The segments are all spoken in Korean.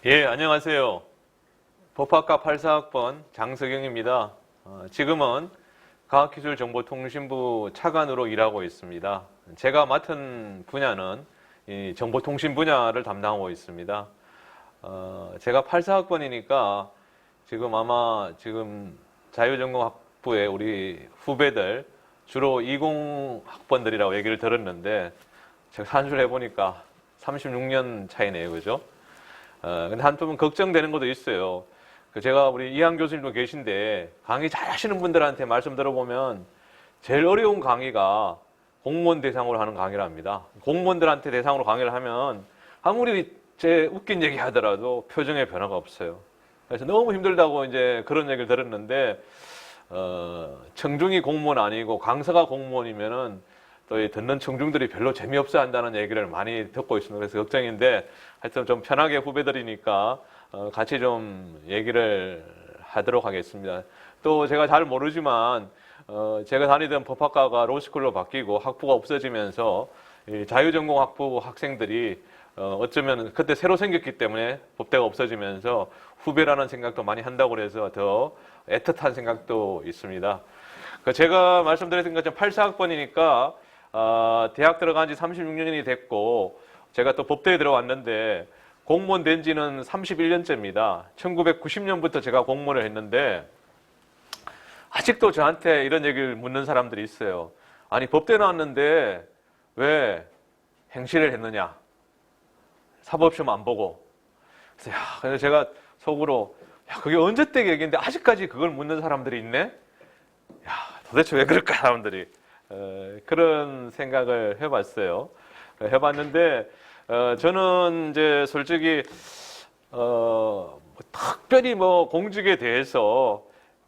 예, 안녕하세요. 법학과 84학번 장석영입니다. 지금은 과학기술정보통신부 차관으로 일하고 있습니다. 제가 맡은 분야는 이 정보통신 분야를 담당하고 있습니다. 제가 84학번이니까 지금 자유전공학부의 우리 후배들 주로 20학번들이라고 얘기를 들었는데 제가 산수를 해보니까 36년 차이네요. 그죠? 근데 한편은 걱정되는 것도 있어요. 제가 우리 이한 교수님도 계신데 강의 잘 하시는 분들한테 말씀 들어보면 제일 어려운 강의가 공무원 대상으로 하는 강의랍니다. 공무원들한테 대상으로 강의를 하면 아무리 제 웃긴 얘기 하더라도 표정에 변화가 없어요. 그래서 너무 힘들다고 이제 그런 얘기를 들었는데, 청중이 공무원 아니고 강사가 공무원이면은 또 이 듣는 청중들이 별로 재미없어 한다는 얘기를 많이 듣고 있습니다. 그래서 걱정인데 하여튼 좀 편하게 후배들이니까 같이 좀 얘기를 하도록 하겠습니다. 또 제가 잘 모르지만 제가 다니던 법학과가 로스쿨로 바뀌고 학부가 없어지면서 이 자유전공학부 학생들이 어쩌면 그때 새로 생겼기 때문에 법대가 없어지면서 후배라는 생각도 많이 한다고 그래서 더 애틋한 생각도 있습니다. 제가 말씀드렸던 것처럼 84학번이니까 대학 들어간 지 36년이 됐고 제가 또 법대에 들어왔는데 공무원 된 지는 31년째입니다. 1990년부터 제가 공무원을 했는데 아직도 저한테 이런 얘기를 묻는 사람들이 있어요. 아니 법대 나왔는데 왜 행시를 했느냐? 사법시험 안 보고. 그래서 제가 속으로 그게 언제 때 얘기인데 아직까지 그걸 묻는 사람들이 있네? 도대체 왜 그럴까 사람들이. 그런 생각을 해봤어요. 해봤는데 저는 이제 솔직히 특별히 공직에 대해서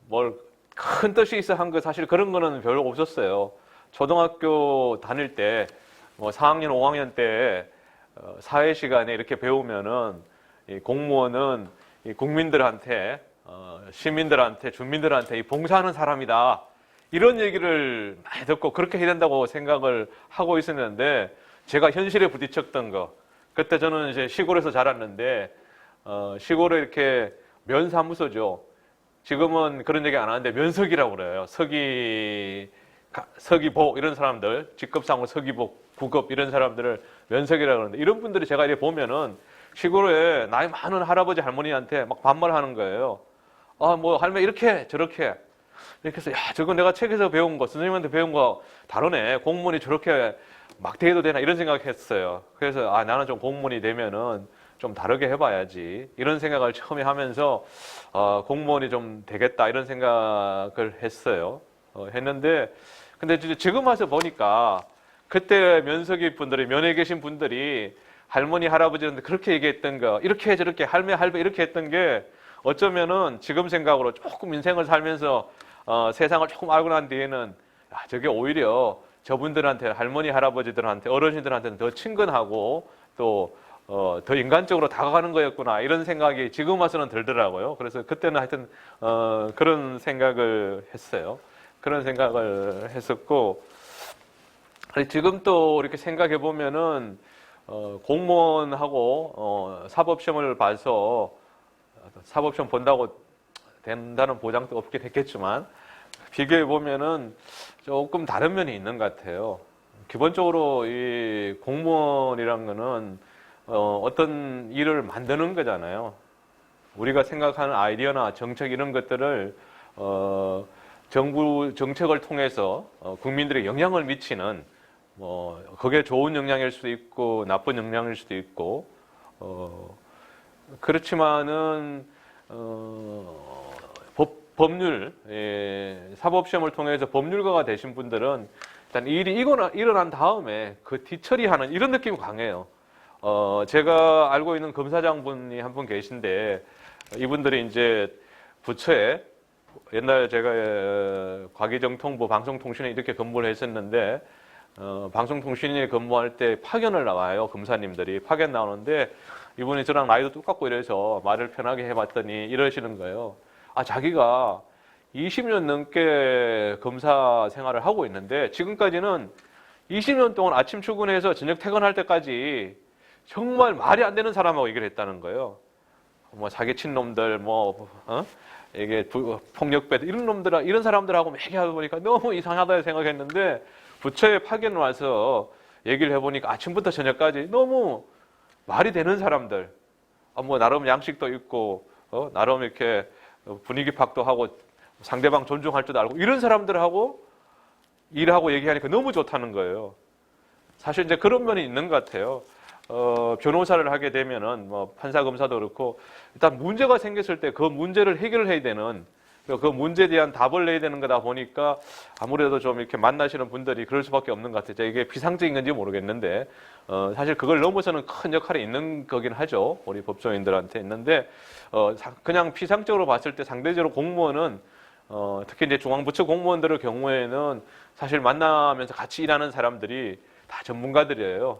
뭘 큰 뜻이 있어 한 거 사실 그런 거는 별로 없었어요. 초등학교 다닐 때 4학년, 5학년 때 사회 시간에 이렇게 배우면은 이 공무원은 이 국민들한테 시민들한테 주민들한테 이 봉사하는 사람이다. 이런 얘기를 많이 듣고 그렇게 해야 된다고 생각을 하고 있었는데 제가 현실에 부딪혔던 거 그때 저는 이제 시골에서 자랐는데 시골에 이렇게 면사무소죠. 지금은 그런 얘기 안 하는데 면석이라고 그래요. 서기복 이런 사람들 직급상으로 서기복, 구급 이런 사람들을 면석이라고 그러는데 이런 분들이 제가 이렇게 보면은 시골에 나이 많은 할아버지 할머니한테 막 반말하는 거예요. 할머니 이렇게 저렇게 이렇게 해서 저거 내가 책에서 배운 거 선생님한테 배운 거 다르네. 공무원이 저렇게 막 대해도 되나 이런 생각했어요. 그래서 나는 좀 공무원이 되면은 좀 다르게 해봐야지 이런 생각을 처음에 하면서 공무원이 좀 되겠다 이런 생각을 했어요. 했는데 근데 지금 와서 보니까 그때 면석이 분들이 면회 계신 분들이 할머니 할아버지한테 그렇게 얘기했던 거 이렇게 저렇게 할매 할배 이렇게 했던 게 어쩌면은 지금 생각으로 조금 인생을 살면서 세상을 조금 알고 난 뒤에는 저게 오히려 저분들한테 할머니 할아버지들한테 어르신들한테는 더 친근하고 또 더 인간적으로 다가가는 거였구나 이런 생각이 지금 와서는 들더라고요. 그래서 그때는 하여튼 그런 생각을 했어요. 그런 생각을 했었고 지금 또 이렇게 생각해 보면은 공무원하고 사법시험을 봐서 사법시험 본다고 된다는 보장도 없긴 했겠지만 비교해 보면은 조금 다른 면이 있는 것 같아요. 기본적으로 이 공무원이란 거는 어떤 일을 만드는 거잖아요. 우리가 생각하는 아이디어나 정책 이런 것들을 정부 정책을 통해서 국민들에게 영향을 미치는 그게 좋은 영향일 수도 있고 나쁜 영향일 수도 있고 그렇지만은 법률 사법시험을 통해서 법률가가 되신 분들은 일단 일이 일어난 다음에 그 뒤처리하는 이런 느낌이 강해요. 제가 알고 있는 검사장 분이 한 분 계신데 이분들이 이제 부처에 옛날 제가 과기정통부 방송통신에 이렇게 근무를 했었는데 방송통신에 근무할 때 파견을 나와요. 검사님들이 파견 나오는데 이분이 저랑 나이도 똑같고 이래서 말을 편하게 해봤더니 이러시는 거예요. 자기가 20년 넘게 검사 생활을 하고 있는데 지금까지는 20년 동안 아침 출근해서 저녁 퇴근할 때까지 정말 말이 안 되는 사람하고 얘기를 했다는 거예요. 뭐 사기친 놈들, 이게 폭력배들 이런 놈들 이런 사람들하고 얘기하다 보니까 너무 이상하다 생각했는데 부처에 파견 와서 얘기를 해보니까 아침부터 저녁까지 너무 말이 되는 사람들, 뭐 나름 양식도 있고 나름 이렇게 분위기 파악도 하고 상대방 존중할 줄 알고 이런 사람들하고 일하고 얘기하니까 너무 좋다는 거예요. 사실 이제 그런 면이 있는 것 같아요. 변호사를 하게 되면은 뭐 판사 검사도 그렇고 일단 문제가 생겼을 때 그 문제를 해결해야 되는 그 문제에 대한 답을 내야 되는 거다 보니까 아무래도 좀 이렇게 만나시는 분들이 그럴 수밖에 없는 것 같아요. 이게 비상적인 건지 모르겠는데 사실 그걸 넘어서는 큰 역할이 있는 거긴 하죠. 우리 법조인들한테 있는데 그냥 피상적으로 봤을 때 상대적으로 공무원은 특히 이제 중앙부처 공무원들의 경우에는 사실 만나면서 같이 일하는 사람들이 다 전문가들이에요.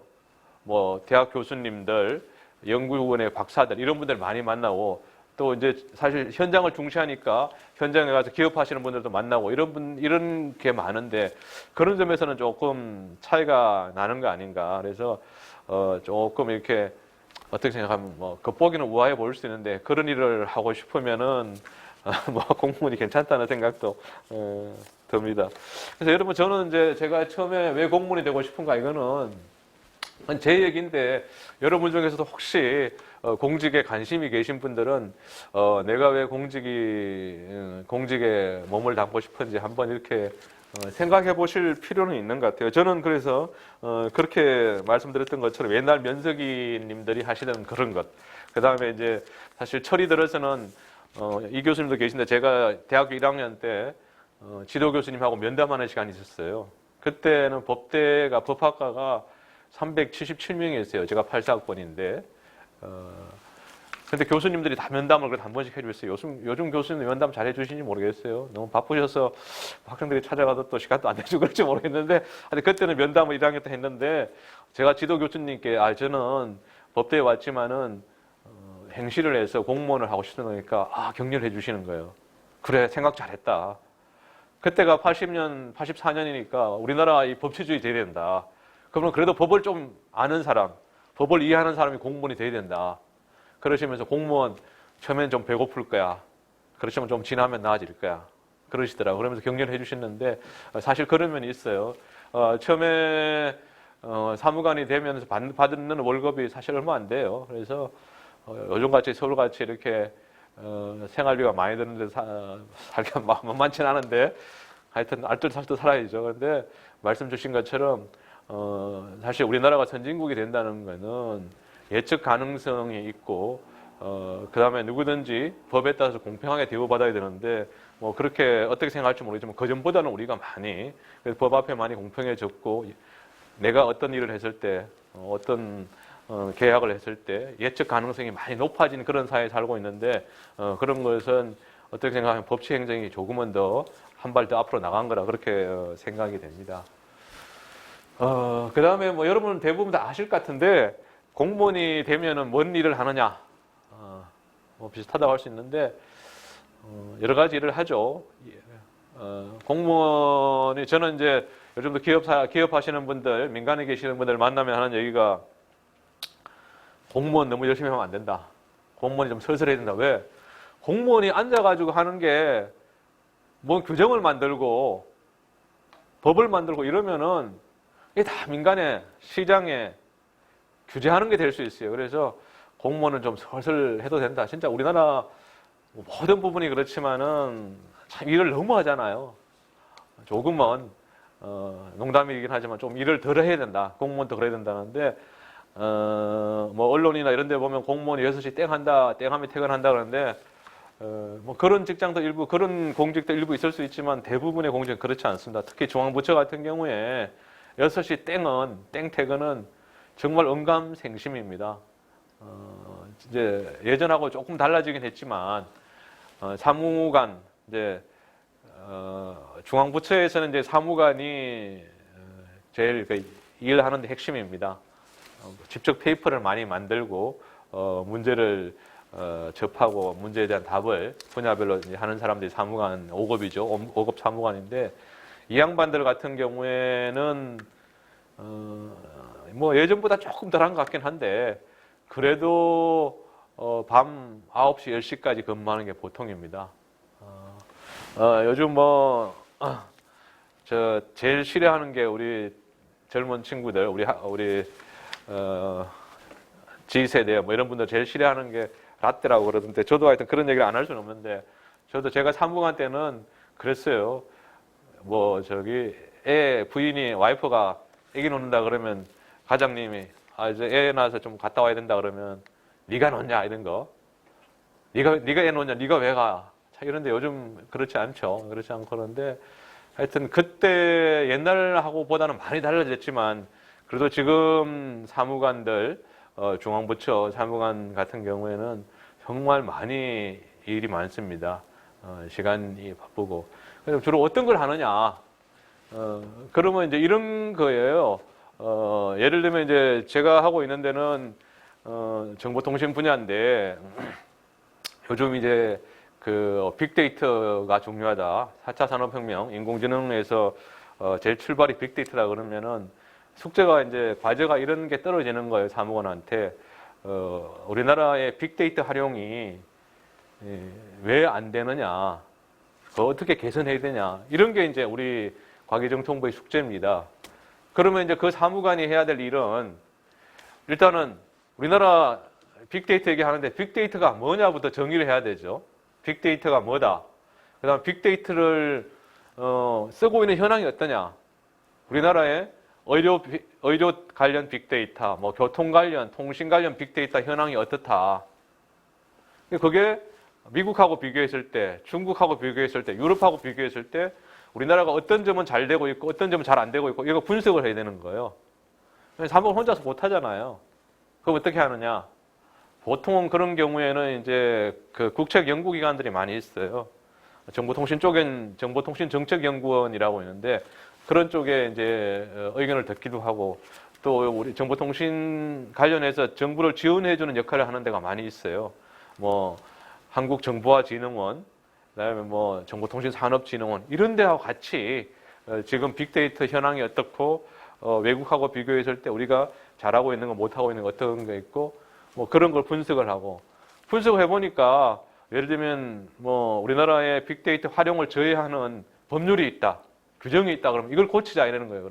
뭐 대학 교수님들, 연구원의 박사들 이런 분들 많이 만나고 또 이제 사실 현장을 중시하니까 현장에 가서 기업하시는 분들도 만나고 이런 게 많은데 그런 점에서는 조금 차이가 나는 거 아닌가. 그래서 조금 이렇게 어떻게 생각하면 뭐 겉보기는 우아해 보일 수 있는데 그런 일을 하고 싶으면은 뭐 공무원이 괜찮다는 생각도 듭니다. 그래서 여러분 저는 이제 제가 처음에 왜 공무원이 되고 싶은가 이거는 제 얘기인데 여러분 중에서도 혹시 공직에 관심이 계신 분들은 내가 왜 공직에 몸을 담고 싶은지 한번 이렇게 생각해 보실 필요는 있는 것 같아요. 저는 그래서 그렇게 말씀드렸던 것처럼 옛날 면석이님들이 하시던 그런 것, 그 다음에 이제 사실 철이 들어서는 이 교수님도 계신데 제가 대학교 1학년 때 지도 교수님하고 면담하는 시간이 있었어요. 그때는 법학과가 377명이었어요. 제가 84학번인데. 근데 교수님들이 다 면담을 그래도 한 번씩 해주셨어요. 요즘 교수님들 면담 잘 해주시는지 모르겠어요. 너무 바쁘셔서 학생들이 찾아가도 또 시간도 안 되시고 그럴지 모르겠는데, 근데 그때는 면담을 1학년 때 했는데, 제가 지도 교수님께, 저는 법대에 왔지만은, 행시를 해서 공무원을 하고 싶으니까, 격려를 해주시는 거예요. 그래, 생각 잘했다. 그때가 84년이니까 우리나라 이 법치주의 돼야 된다. 그러면 그래도 법을 좀 아는 사람, 법을 이해하는 사람이 공무원이 돼야 된다. 그러시면서 공무원 처음엔 좀 배고플 거야. 그렇지만 좀 지나면 나아질 거야. 그러시더라고요. 그러면서 격려를 해주셨는데 사실 그런 면이 있어요. 처음에 사무관이 되면서 받는 월급이 사실 얼마 안 돼요. 그래서 요즘같이 서울같이 이렇게 생활비가 많이 드는데 살기가 만만치 않은데 하여튼 알뜰살뜰 살아야죠. 그런데 말씀 주신 것처럼 사실 우리나라가 선진국이 된다는 거는 예측 가능성이 있고 그 다음에 누구든지 법에 따라서 공평하게 대우받아야 되는데 뭐 그렇게 어떻게 생각할지 모르겠지만 그전보다는 우리가 많이 법 앞에 많이 공평해졌고 내가 어떤 일을 했을 때 어떤 계약을 했을 때 예측 가능성이 많이 높아진 그런 사회에 살고 있는데 그런 것은 어떻게 생각하면 법치 행정이 조금은 더 한 발 더 앞으로 나간 거라 그렇게 생각이 됩니다. 그 다음에 뭐 여러분은 대부분 다 아실 것 같은데 공무원이 되면은 뭔 일을 하느냐 뭐 비슷하다고 할 수 있는데 여러 가지 일을 하죠. 공무원이 저는 이제 요즘도 기업하시는 분들 민간에 계시는 분들 만나면 하는 얘기가 공무원 너무 열심히 하면 안 된다. 공무원이 좀 슬슬해야 된다. 왜? 공무원이 앉아가지고 하는 게 뭔 규정을 만들고 법을 만들고 이러면은 이게 다 민간에 시장에 규제하는 게 될 수 있어요. 그래서 공무원은 좀 슬슬 해도 된다. 진짜 우리나라 모든 부분이 그렇지만은 참 일을 너무 하잖아요. 조금은 농담이긴 하지만 좀 일을 덜 해야 된다. 공무원도 그래야 된다는데 뭐 언론이나 이런 데 보면 공무원이 6시 땡 한다. 땡 하면 퇴근한다 그러는데 뭐 그런 직장도 일부 그런 공직도 일부 있을 수 있지만 대부분의 공직은 그렇지 않습니다. 특히 중앙부처 같은 경우에 6시 땡은 땡 퇴근은 정말 언감생심입니다. 이제 예전하고 조금 달라지긴 했지만 사무관 이제 중앙부처에서는 이제 사무관이 제일 일하는 데 핵심입니다. 직접 페이퍼를 많이 만들고 문제를 접하고 문제에 대한 답을 분야별로 이제 하는 사람들이 사무관 5급이죠. 5급 사무관인데 이 양반들 같은 경우에는 뭐 예전보다 조금 덜한 것 같긴 한데 그래도 밤 9시, 10시까지 근무하는 게 보통입니다. 요즘 저 제일 싫어하는 게 우리 젊은 친구들, 우리 G세대 뭐 이런 분들 제일 싫어하는 게 라떼라고 그러던데, 저도 하여튼 그런 얘기를 안 할 수는 없는데, 제가 사무관 때는 그랬어요. 애 부인이, 와이프가 애기 놓는다 그러면 과장님이 이제 애 낳아서 좀 갔다 와야 된다 그러면, 네가 놓냐 이런 거, 네가 애 놓냐, 네가 왜 가? 이런데 요즘 그렇지 않죠. 그렇지 않고. 그런데 하여튼 그때 옛날하고 보다는 많이 달라졌지만, 그래도 지금 사무관들, 중앙부처 사무관 같은 경우에는 정말 많이 일이 많습니다. 시간이 바쁘고. 그래서 주로 어떤 걸 하느냐? 그러면 이제 이런 거예요. 예를 들면 이제 제가 하고 있는 데는 정보통신 분야인데, 요즘 이제 빅데이터가 중요하다. 4차 산업혁명, 인공지능에서 제일 출발이 빅데이터다 그러면은 숙제가 이제 과제가 이런 게 떨어지는 거예요. 사무관한테. 우리나라의 빅데이터 활용이 왜 안 되느냐, 그거 어떻게 개선해야 되냐, 이런 게 이제 우리 과기정통부의 숙제입니다. 그러면 이제 그 사무관이 해야 될 일은, 일단은 우리나라 빅데이터 얘기하는데 빅데이터가 뭐냐부터 정의를 해야 되죠. 빅데이터가 뭐다. 그 다음 빅데이터를 쓰고 있는 현황이 어떠냐. 우리나라에 의료 관련 빅데이터, 교통 관련, 통신 관련 빅데이터 현황이 어떻다. 그게 미국하고 비교했을 때, 중국하고 비교했을 때, 유럽하고 비교했을 때 우리나라가 어떤 점은 잘 되고 있고 어떤 점은 잘 안 되고 있고, 이거 분석을 해야 되는 거예요. 사무관 혼자서 못 하잖아요. 그럼 어떻게 하느냐? 보통은 그런 경우에는 이제 국책 연구기관들이 많이 있어요. 정보통신 쪽엔 정보통신정책연구원이라고 있는데, 그런 쪽에 이제 의견을 듣기도 하고, 또 우리 정보통신 관련해서 정부를 지원해주는 역할을 하는 데가 많이 있어요. 한국정보화진흥원, 그다음에 정보통신산업진흥원, 이런 데하고 같이 지금 빅데이터 현황이 어떻고, 외국하고 비교했을 때 우리가 잘하고 있는 거, 못하고 있는 거 어떤 게 있고, 그런 걸 분석을 하고, 분석을 해보니까 예를 들면 우리나라의 빅데이터 활용을 저해하는 법률이 있다, 규정이 있다 그러면 이걸 고치자 이러는 거예요.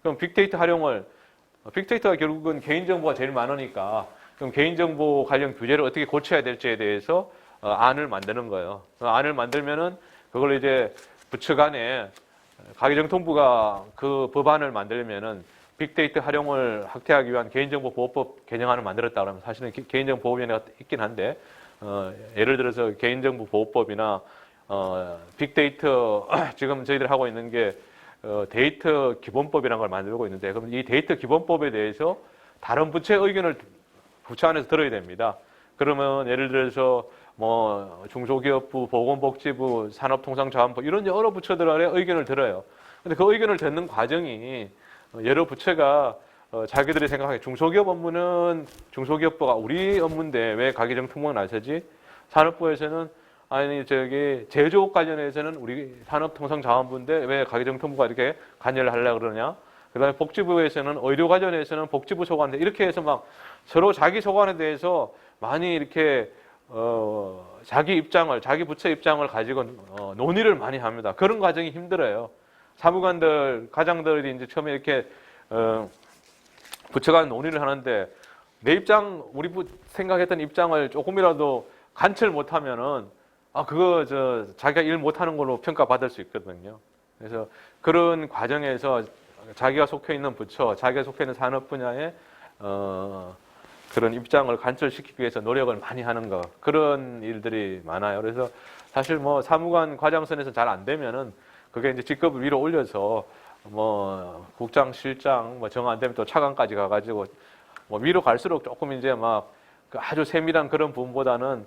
그럼 빅데이터가 결국은 개인정보가 제일 많으니까, 그럼 개인정보 관련 규제를 어떻게 고쳐야 될지에 대해서 안을 만드는 거예요. 안을 만들면은 그걸 이제 부처 간에, 과기정통부가 그 법안을 만들면은 빅데이터 활용을 확대하기 위한 개인정보보호법 개정안을 만들었다 그러면, 사실은 개인정보보호위원회가 있긴 한데, 예를 들어서 개인정보보호법이나 빅데이터, 지금 저희들 하고 있는 게 데이터 기본법이라는 걸 만들고 있는데, 그럼 이 데이터 기본법에 대해서 다른 부처의 의견을 부처 안에서 들어야 됩니다. 그러면 예를 들어서 중소기업부, 보건복지부, 산업통상자원부, 이런 여러 부처들의 의견을 들어요. 근데 그 의견을 듣는 과정이, 여러 부처가 자기들이 생각하기에 중소기업 업무는 중소기업부가 우리 업무인데 왜 과기정통부가 나서지? 산업부에서는 제조업 관련해서는 우리 산업통상자원부인데 왜 과기정통부가 이렇게 관여를 하려고 그러냐? 그 다음에 복지부에서는 의료 관련해서는 복지부 소관인데, 이렇게 해서 막 서로 자기 소관에 대해서 많이 이렇게 자기 부처 입장을 가지고 논의를 많이 합니다. 그런 과정이 힘들어요. 사무관들, 과장들이 이제 처음에 이렇게 부처 간 논의를 하는데, 내 입장, 우리 생각했던 입장을 조금이라도 관철 못하면은 자기가 일 못하는 걸로 평가받을 수 있거든요. 그래서 그런 과정에서 자기가 속해 있는 부처, 자기가 속해 있는 산업 분야에 그런 입장을 관철시키기 위해서 노력을 많이 하는 거, 그런 일들이 많아요. 그래서 사실 사무관 과장선에서 잘 안 되면은 그게 이제 직급을 위로 올려서 국장, 실장 정 안 되면 또 차관까지 가가지고 위로 갈수록 조금 이제 아주 세밀한 그런 부분보다는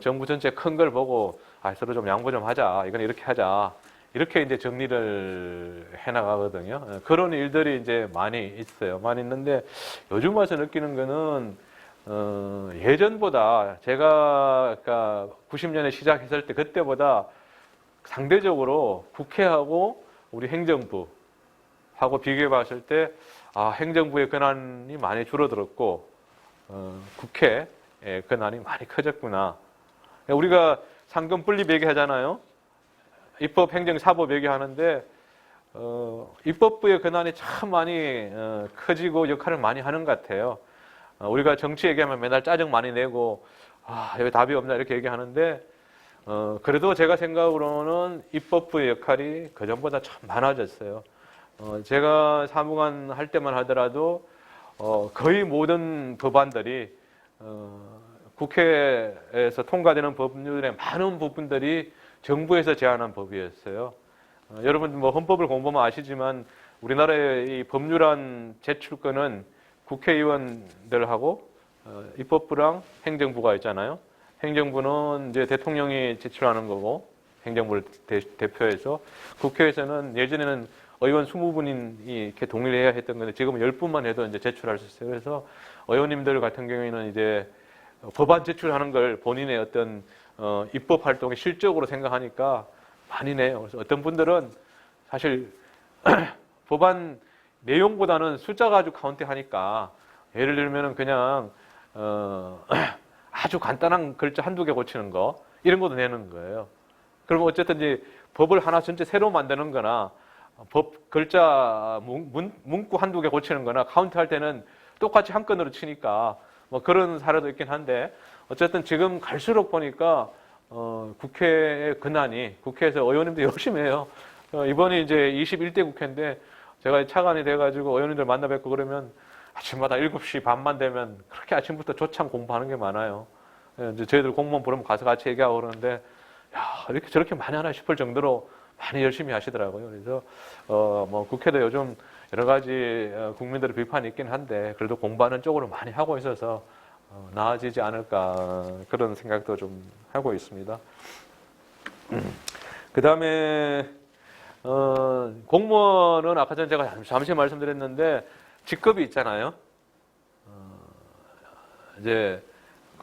정부 전체 큰 걸 보고 서로 좀 양보 좀 하자, 이건 이렇게 하자, 이렇게 이제 정리를 해나가거든요. 그런 일들이 이제 많이 있어요. 많이 있는데, 요즘 와서 느끼는 거는 예전보다, 제가 90년에 시작했을 때 그때보다 상대적으로 국회하고 우리 행정부하고 비교해 봤을 때 행정부의 권한이 많이 줄어들었고, 국회, 권한이 많이 커졌구나. 우리가 상금 분립 얘기하잖아요. 입법, 행정, 사법 얘기하는데 입법부의 권한이 참 많이 커지고 역할을 많이 하는 것 같아요. 우리가 정치 얘기하면 맨날 짜증 많이 내고 여기 답이 없나 이렇게 얘기하는데 그래도 제가 생각으로는 입법부의 역할이 그전보다 참 많아졌어요. 제가 사무관 할 때만 하더라도 거의 모든 법안들이 국회에서 통과되는 법률의 많은 부분들이 정부에서 제안한 법이었어요. 여러분 뭐 헌법을 공부하면 아시지만 우리나라의 이 법률안 제출권은 국회의원들하고 입법부랑 행정부가 있잖아요. 행정부는 이제 대통령이 제출하는 거고 행정부를 대표해서 국회에서는 예전에는 의원 20분이 이렇게 동의를 해야 했던 건데 지금은 10분만 해도 이제 제출할 수 있어요. 그래서 의원님들 같은 경우에는 이제 법안 제출하는 걸 본인의 어떤 입법 활동의 실적으로 생각하니까 많이 내요. 그래서 어떤 분들은 사실 법안 내용보다는 숫자 가지고 카운팅하니까 예를 들면은 그냥 아주 간단한 글자 한두 개 고치는 거 이런 것도 내는 거예요. 그러면 어쨌든 이제 법을 하나 전체 새로 만드는 거나 법 글자 문구 한두 개 고치는 거나 카운트할 때는 똑같이 한 건으로 치니까 뭐 그런 사례도 있긴 한데 어쨌든 지금 갈수록 보니까 국회의 권한이 국회에서 의원님들 열심히 해요. 이번이 이제 21대 국회인데 제가 차관이 돼가지고 의원님들 만나 뵙고 그러면 아침마다 7시 반만 되면 그렇게 아침부터 조창 공부하는 게 많아요. 이제 저희들 공무원 부르면 가서 같이 얘기하고 그러는데 야, 이렇게 저렇게 많이 하나 싶을 정도로 많이 열심히 하시더라고요. 그래서 뭐 국회도 요즘 여러 가지 국민들의 비판이 있긴 한데 그래도 공부하는 쪽으로 많이 하고 있어서 나아지지 않을까 그런 생각도 좀 하고 있습니다. 그 다음에 공무원은 아까 전에 제가 잠시 말씀드렸는데 직급이 있잖아요. 이제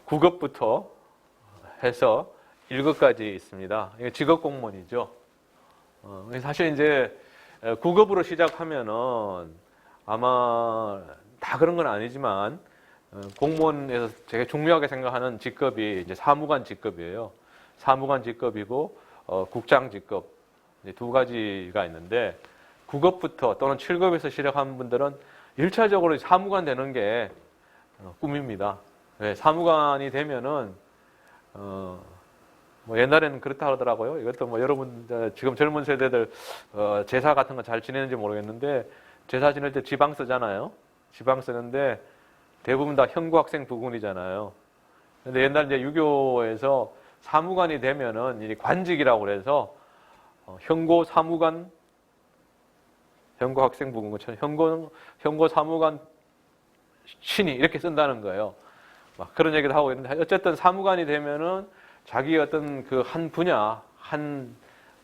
9급부터 해서 1급까지 있습니다. 이게 직업 공무원이죠. 사실 이제 9급으로 시작하면은 아마 다 그런 건 아니지만 공무원에서 제가 중요하게 생각하는 직급이 이제 사무관 직급이에요. 사무관 직급이고 국장 직급 이제 두 가지가 있는데 9급부터 또는 7급에서 시작한 분들은 1차적으로 사무관 되는 게 꿈입니다. 네, 사무관이 되면은 뭐 옛날에는 그렇다 하더라고요. 이것도 뭐 여러분 지금 젊은 세대들 제사 같은 거 잘 지내는지 모르겠는데 제사 지낼 때 지방 쓰잖아요. 지방 쓰는데 대부분 다 현고 학생 부군이잖아요. 근데 옛날 이제 유교에서 사무관이 되면은 이 관직이라고 그래서 현고 사무관, 현고 학생 부군 것처럼 현고 사무관 신이 이렇게 쓴다는 거예요. 막 그런 얘기도 하고 있는데 어쨌든 사무관이 되면은 자기 어떤 그 한 분야, 한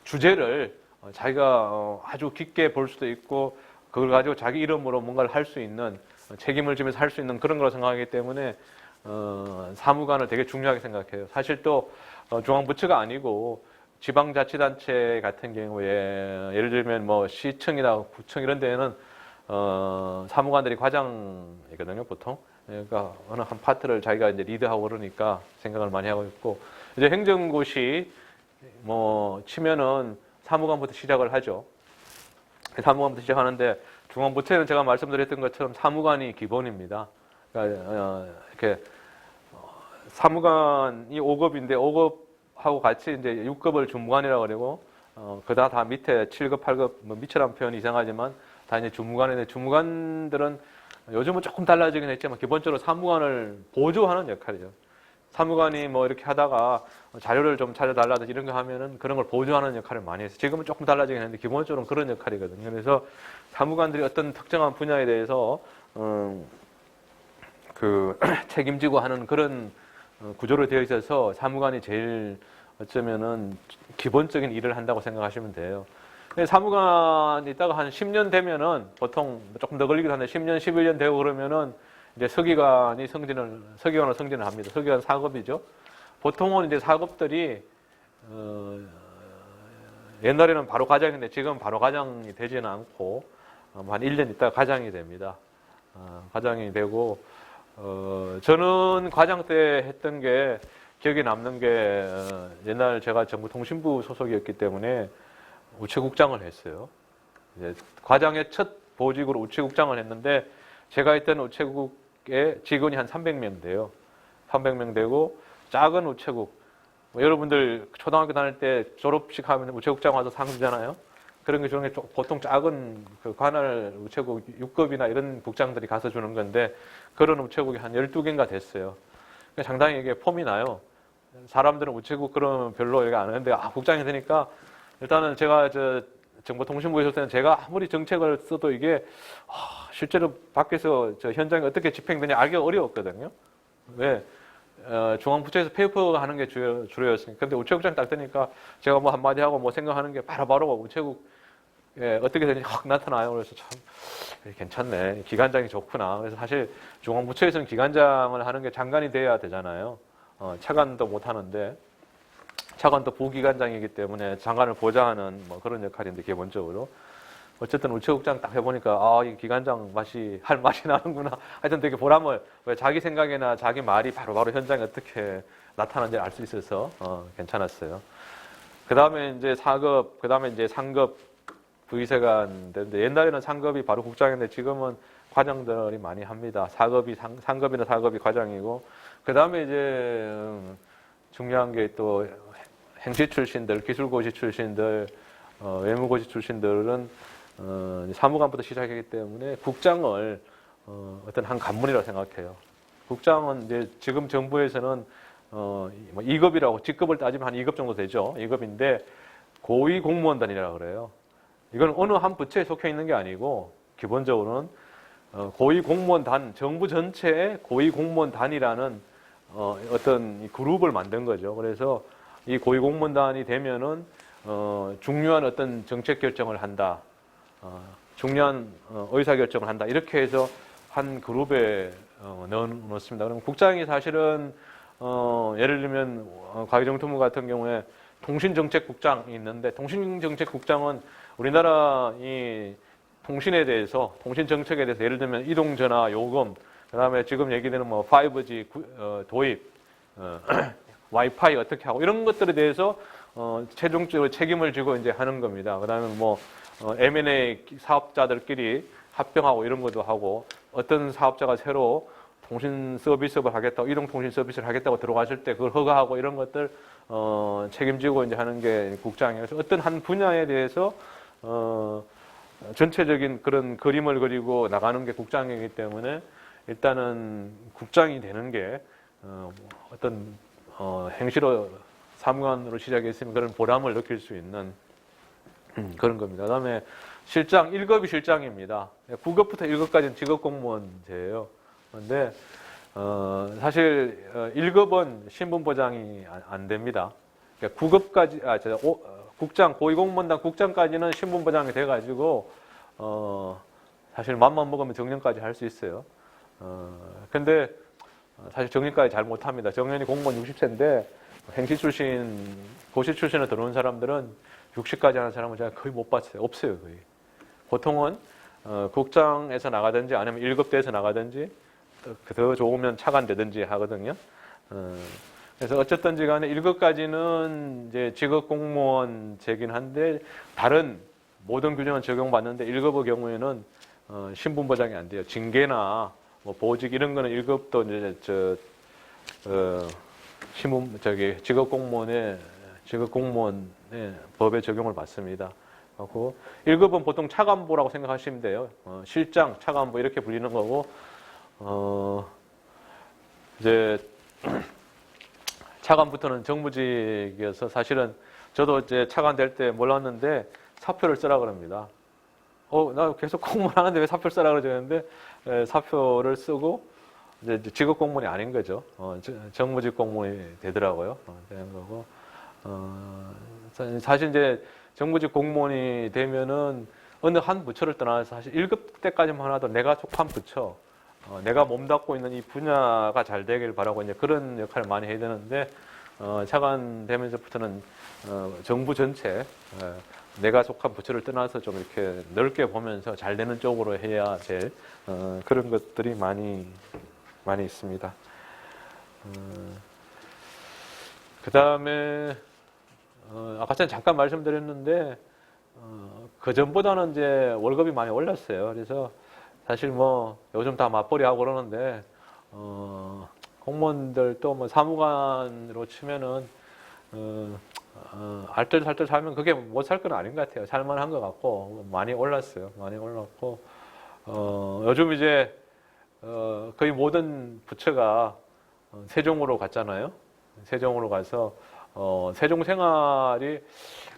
주제를 자기가 아주 깊게 볼 수도 있고 그걸 가지고 자기 이름으로 뭔가를 할 수 있는 책임을 지면서 할 수 있는 그런 걸 생각하기 때문에 사무관을 되게 중요하게 생각해요. 사실 또 중앙부처가 아니고 지방자치단체 같은 경우에 예를 들면 뭐 시청이나 구청 이런 데에는 사무관들이 과장이거든요, 보통. 그러니까 어느 한 파트를 자기가 이제 리드하고 그러니까 생각을 많이 하고 있고 이제 행정고시 뭐 치면은 사무관부터 시작을 하죠. 사무관부터 시작하는데 중앙부처에는 제가 말씀드렸던 것처럼 사무관이 기본입니다. 그러니까 이렇게 사무관이 5급인데 5급하고 같이 이제 6급을 주무관이라고 그러고 그다음 다 밑에 7급, 8급 뭐 밑이라는 표현이 이상하지만 다 이제 주무관인데 주무관들은 요즘은 조금 달라지긴 했지만 기본적으로 사무관을 보조하는 역할이에요. 사무관이 뭐 이렇게 하다가 자료를 좀 찾아달라든지 이런 거 하면은 그런 걸 보조하는 역할을 많이 했어요. 지금은 조금 달라지긴 했는데 기본적으로 그런 역할이거든요. 그래서 사무관들이 어떤 특정한 분야에 대해서 그 책임지고 하는 그런 구조로 되어 있어서 사무관이 제일 어쩌면은 기본적인 일을 한다고 생각하시면 돼요. 사무관이 있다가 한 10년 되면은 보통 조금 더 걸리기도 한데 10년, 11년 되고 그러면은 이제 서기관으로 승진을 합니다. 서기관 4급이죠. 보통은 이제 4급들이 옛날에는 바로 과장인데 지금 바로 과장이 되지는 않고 한 1년 있다가 과장이 됩니다. 과장이 되고 저는 과장 때 했던 게 기억에 남는 게 옛날 제가 정보통신부 소속이었기 때문에 우체국장을 했어요. 이제 과장의 첫 보직으로 우체국장을 했는데 제가 있던 우체국에 직원이 한 300명 돼요. 300명 되고 작은 우체국. 뭐 여러분들 초등학교 다닐 때 졸업식 하면 우체국장 와서 상 주잖아요. 그런 게 중에 보통 작은 그 관할 우체국 6급이나 이런 국장들이 가서 주는 건데 그런 우체국이 한 12개인가 됐어요. 상당히 이게 폼이 나요. 사람들은 우체국 그러면 별로 얘기 안 하는데 국장이 되니까 일단은 제가 정보통신부에 있을 때는 제가 아무리 정책을 써도 이게 실제로 밖에서 현장에 어떻게 집행되냐 알기가 어려웠거든요. 왜? 중앙부처에서 페이퍼 하는 게 주로였으니까. 근데 우체국장 딱 되니까 제가 뭐 한마디 하고 뭐 생각하는 게 바로바로 우체국에 어떻게 되는지 확 나타나요. 그래서 참 괜찮네. 기관장이 좋구나. 그래서 사실 중앙부처에서는 기관장을 하는 게 장관이 돼야 되잖아요. 차관도 못 하는데 차관도 부기관장이기 때문에 장관을 보좌하는 뭐 그런 역할인데 기본적으로 어쨌든 우체국장 딱 해보니까 이 기관장 할 맛이 나는구나. 하여튼 되게 보람을 왜 자기 생각이나 자기 말이 바로바로 현장에 어떻게 나타나는지 알 수 있어서 괜찮았어요. 그 다음에 이제 4급, 그 다음에 이제 상급 부의사관 되는데 옛날에는 상급이 바로 국장인데 지금은 과장들이 많이 합니다. 4급이 상급이나 4급이 과장이고 그 다음에 이제 중요한 게 또 행시 출신들, 기술고시 출신들, 외무고시 출신들은 사무관부터 시작하기 때문에 국장을 어떤 한 관문이라고 생각해요. 국장은 이제 지금 정부에서는 2급이라고 직급을 따지면 한 2급 정도 되죠. 2급인데 고위공무원단이라고 그래요. 이건 어느 한 부처에 속해 있는 게 아니고 기본적으로는 고위공무원단, 정부 전체의 고위공무원단이라는 어떤 그룹을 만든 거죠. 그래서 이 고위공무원단이 되면은 중요한 어떤 정책 결정을 한다. 중요한 의사결정을 한다. 이렇게 해서 한 그룹에 넣어놓습니다. 그럼 국장이 사실은 예를 들면 과기정통부 같은 경우에 통신정책국장이 있는데 통신정책국장은 우리나라 이 통신에 대해서 통신정책에 대해서 예를 들면 이동전화 요금 그다음에 지금 얘기되는 뭐 5G 도입 와이파이 어떻게 하고 이런 것들에 대해서 최종적으로 책임을 지고 이제 하는 겁니다. 그다음에 뭐 M&A 사업자들끼리 합병하고 이런 것도 하고 어떤 사업자가 새로 통신 서비스를 하겠다고 이동통신 서비스를 하겠다고 들어갔을 때 그걸 허가하고 이런 것들 책임지고 이제 하는 게 국장이에요. 그래서 어떤 한 분야에 대해서 전체적인 그런 그림을 그리고 나가는 게 국장이기 때문에 일단은 국장이 되는 게 어떤 행시로 사무관으로 시작했으면 그런 보람을 느낄 수 있는 그런 겁니다. 그 다음에 실장, 1급이 실장입니다. 9급부터 1급까지는 직업공무원제예요. 그런데 사실 1급은 신분보장이 안 됩니다. 그러니까 9급까지, 국장, 고위공무원단 국장까지는 신분보장이 돼가지고 사실 맘만 먹으면 정년까지 할 수 있어요. 근데 사실 정년까지 잘 못합니다. 정년이 공무원 60세인데 행시 출신, 고시 출신에 들어온 사람들은 60까지 하는 사람은 제가 거의 못 봤어요. 없어요, 거의. 보통은 국장에서 나가든지 아니면 1급대에서 나가든지 더 좋으면 차관되든지 하거든요. 그래서 어쨌든지 간에 1급까지는 이제 직업공무원제긴 한데 다른 모든 규정은 적용받는데 1급의 경우에는 신분보장이 안 돼요. 징계나 뭐 보직 이런 거는 1급도 이제 직업공무원의 법에 적용을 받습니다. 그리고 1급은 보통 차관보라고 생각하시면 돼요. 실장, 차관보 이렇게 불리는 거고, 이제 차관부터는 정무직이어서 사실은 저도 이제 차관 될 때 몰랐는데 사표를 쓰라 그럽니다. 나 계속 공무원 하는데 왜 사표를 쓰라 그러는데 사표를 쓰고 이제 직업 공무원이 아닌 거죠. 정무직 공무원이 되더라고요. 되는 거고. 사실 이제 정부직 공무원이 되면은 어느 한 부처를 떠나서 사실 1급 때까지만 하나도 내가 속한 부처, 내가 몸담고 있는 이 분야가 잘 되길 바라고 이제 그런 역할을 많이 해야 되는데, 차관 되면서부터는 정부 전체, 내가 속한 부처를 떠나서 좀 이렇게 넓게 보면서 잘 되는 쪽으로 해야 될 그런 것들이 많이 많이 있습니다. 그 다음에 아까 전에 잠깐 말씀드렸는데 그 전보다는 이제 월급이 많이 올랐어요. 그래서 사실 뭐 요즘 다 맞벌이 하고 그러는데 공무원들 또 뭐 사무관으로 치면은 알뜰살뜰 살면 그게 못 살 건 아닌 것 같아요. 살만한 것 같고 많이 올랐어요. 많이 올랐고 요즘 이제 거의 모든 부처가 세종으로 갔잖아요. 세종으로 가서 세종 생활이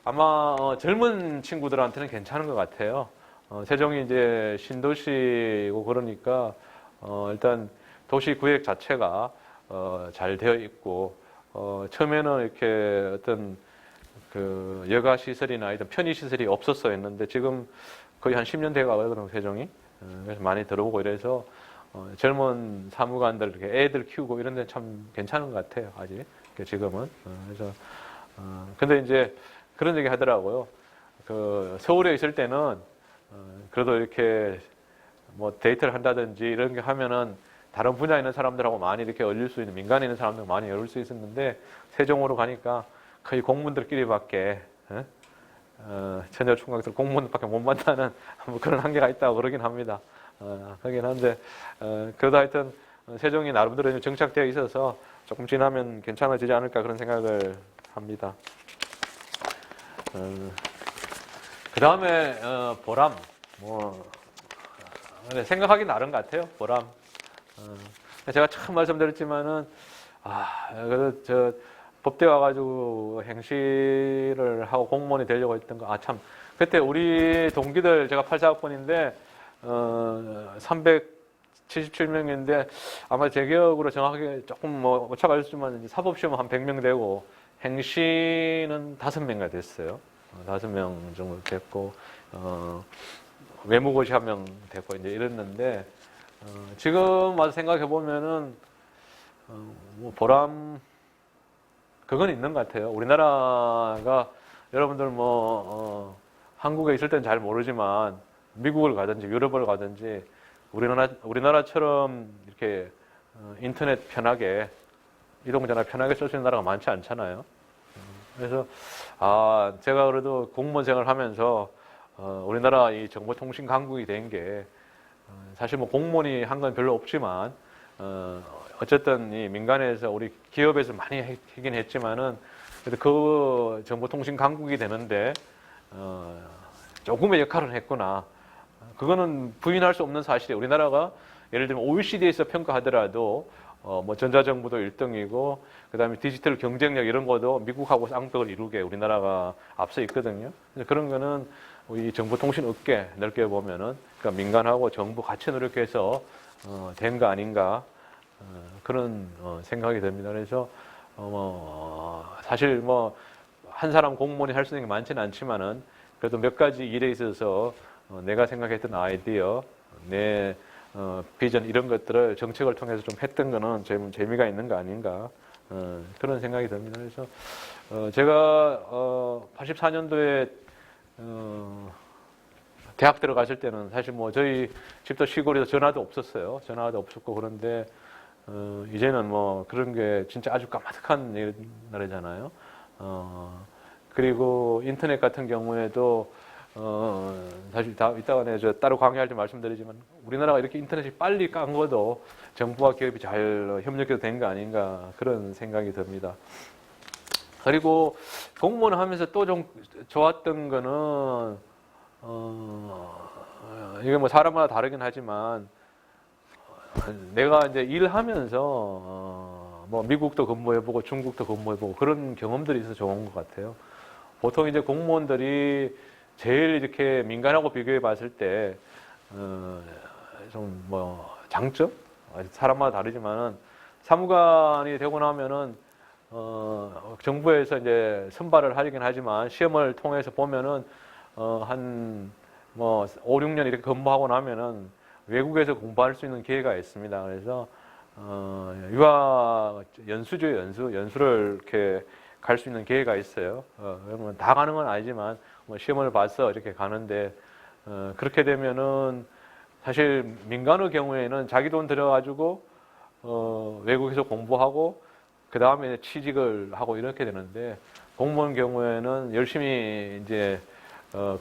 아마 젊은 친구들한테는 괜찮은 것 같아요. 세종이 이제 신도시고 그러니까 일단 도시 구획 자체가 잘 되어 있고 처음에는 이렇게 어떤 그 여가 시설이나 이런 편의 시설이 없었어 했는데 지금 거의 한 10년 돼 가거든요, 세종이. 그래서 많이 들어오고 이래서 젊은 사무관들 이렇게 애들 키우고 이런 데 참 괜찮은 것 같아요, 아직 지금은. 그래서 근데 이제 그런 얘기 하더라고요. 그 서울에 있을 때는 그래도 이렇게 뭐 데이트를 한다든지 이런 게 하면은 다른 분야에 있는 사람들하고 많이 이렇게 어울릴 수 있는, 민간에 있는 사람들 많이 어울릴 수 있었는데 세종으로 가니까 거의 공무원들끼리밖에 처녀 총각들 공무원밖에 못 만나는 뭐 그런 한계가 있다고 그러긴 합니다. 그러긴 한데 그래도 하여튼 세종이 나름대로 정착되어 있어서 조금 지나면 괜찮아지지 않을까 그런 생각을 합니다. 그 다음에 보람, 뭐 생각하기 나름 같아요. 보람. 제가 참 말씀드렸지만은 그래도 저 법대 와가지고 행시를 하고 공무원이 되려고 했던 거, 참 그때 우리 동기들 제가 84학번인데 377명인데 아마 제 기억으로 정확하게 조금 뭐 오차가 있었지만 사법시험 한 100명 되고 행시는 5명가 됐어요. 5명 정도 됐고 외무고시 1명 됐고 이제 이랬는데 지금 와서 생각해 보면은 뭐 보람 그건 있는 것 같아요. 우리나라가 여러분들 뭐 한국에 있을 땐 잘 모르지만 미국을 가든지 유럽을 가든지 우리나라처럼 이렇게 인터넷 편하게 이동전화 편하게 쓸 수 있는 나라가 많지 않잖아요. 그래서 제가 그래도 공무원 생활을 하면서 우리나라 이 정보통신 강국이 된 게 사실 뭐 공무원이 한 건 별로 없지만 어쨌든 이 민간에서 우리 기업에서 많이 하긴 했지만은 그래도 그 정보통신 강국이 되는데 조금의 역할을 했구나. 그거는 부인할 수 없는 사실이에요. 우리나라가 예를 들면 OECD에서 평가하더라도 뭐 전자정부도 1등이고 그다음에 디지털 경쟁력 이런 것도 미국하고 쌍벽을 이루게 우리나라가 앞서 있거든요. 그런 거는 이 정보통신 업계 넓게 보면은 그러니까 민간하고 정부 같이 노력해서 된 거 아닌가 그런 생각이 듭니다. 그래서 사실 뭐 한 사람 공무원이 할 수 있는 게 많지는 않지만은 그래도 몇 가지 일에 있어서 내가 생각했던 아이디어, 내 비전 이런 것들을 정책을 통해서 좀 했던 거는 재미가 있는 거 아닌가 그런 생각이 듭니다. 그래서 제가 84년도에 대학 들어갔을 때는 사실 뭐 저희 집도 시골에서 전화도 없었어요. 전화도 없었고 그런데 이제는 뭐 그런 게 진짜 아주 까마득한 옛날이잖아요. 그리고 인터넷 같은 경우에도 사실 이따가 저 따로 강의할 때 말씀드리지만 우리나라가 이렇게 인터넷이 빨리 깐 것도 정부와 기업이 잘 협력해서 된 거 아닌가 그런 생각이 듭니다. 그리고 공무원 하면서 또 좀 좋았던 거는 이게 뭐 사람마다 다르긴 하지만 내가 이제 일하면서 뭐 미국도 근무해보고 중국도 근무해보고 그런 경험들이 있어서 좋은 것 같아요. 보통 이제 공무원들이 제일 이렇게 민간하고 비교해 봤을 때 좀 뭐 장점 사람마다 다르지만은 사무관이 되고 나면은 정부에서 이제 선발을 하긴 하지만 시험을 통해서 보면은 한 뭐 5, 6년 이렇게 근무하고 나면은 외국에서 공부할 수 있는 기회가 있습니다. 그래서 유학 연수죠, 연수를 이렇게 갈 수 있는 기회가 있어요. 그러면 다 가는 건 아니지만 뭐 시험을 봐서 이렇게 가는데 그렇게 되면은 사실 민간의 경우에는 자기 돈 들여가지고 외국에서 공부하고 그 다음에 취직을 하고 이렇게 되는데 공무원 경우에는 열심히 이제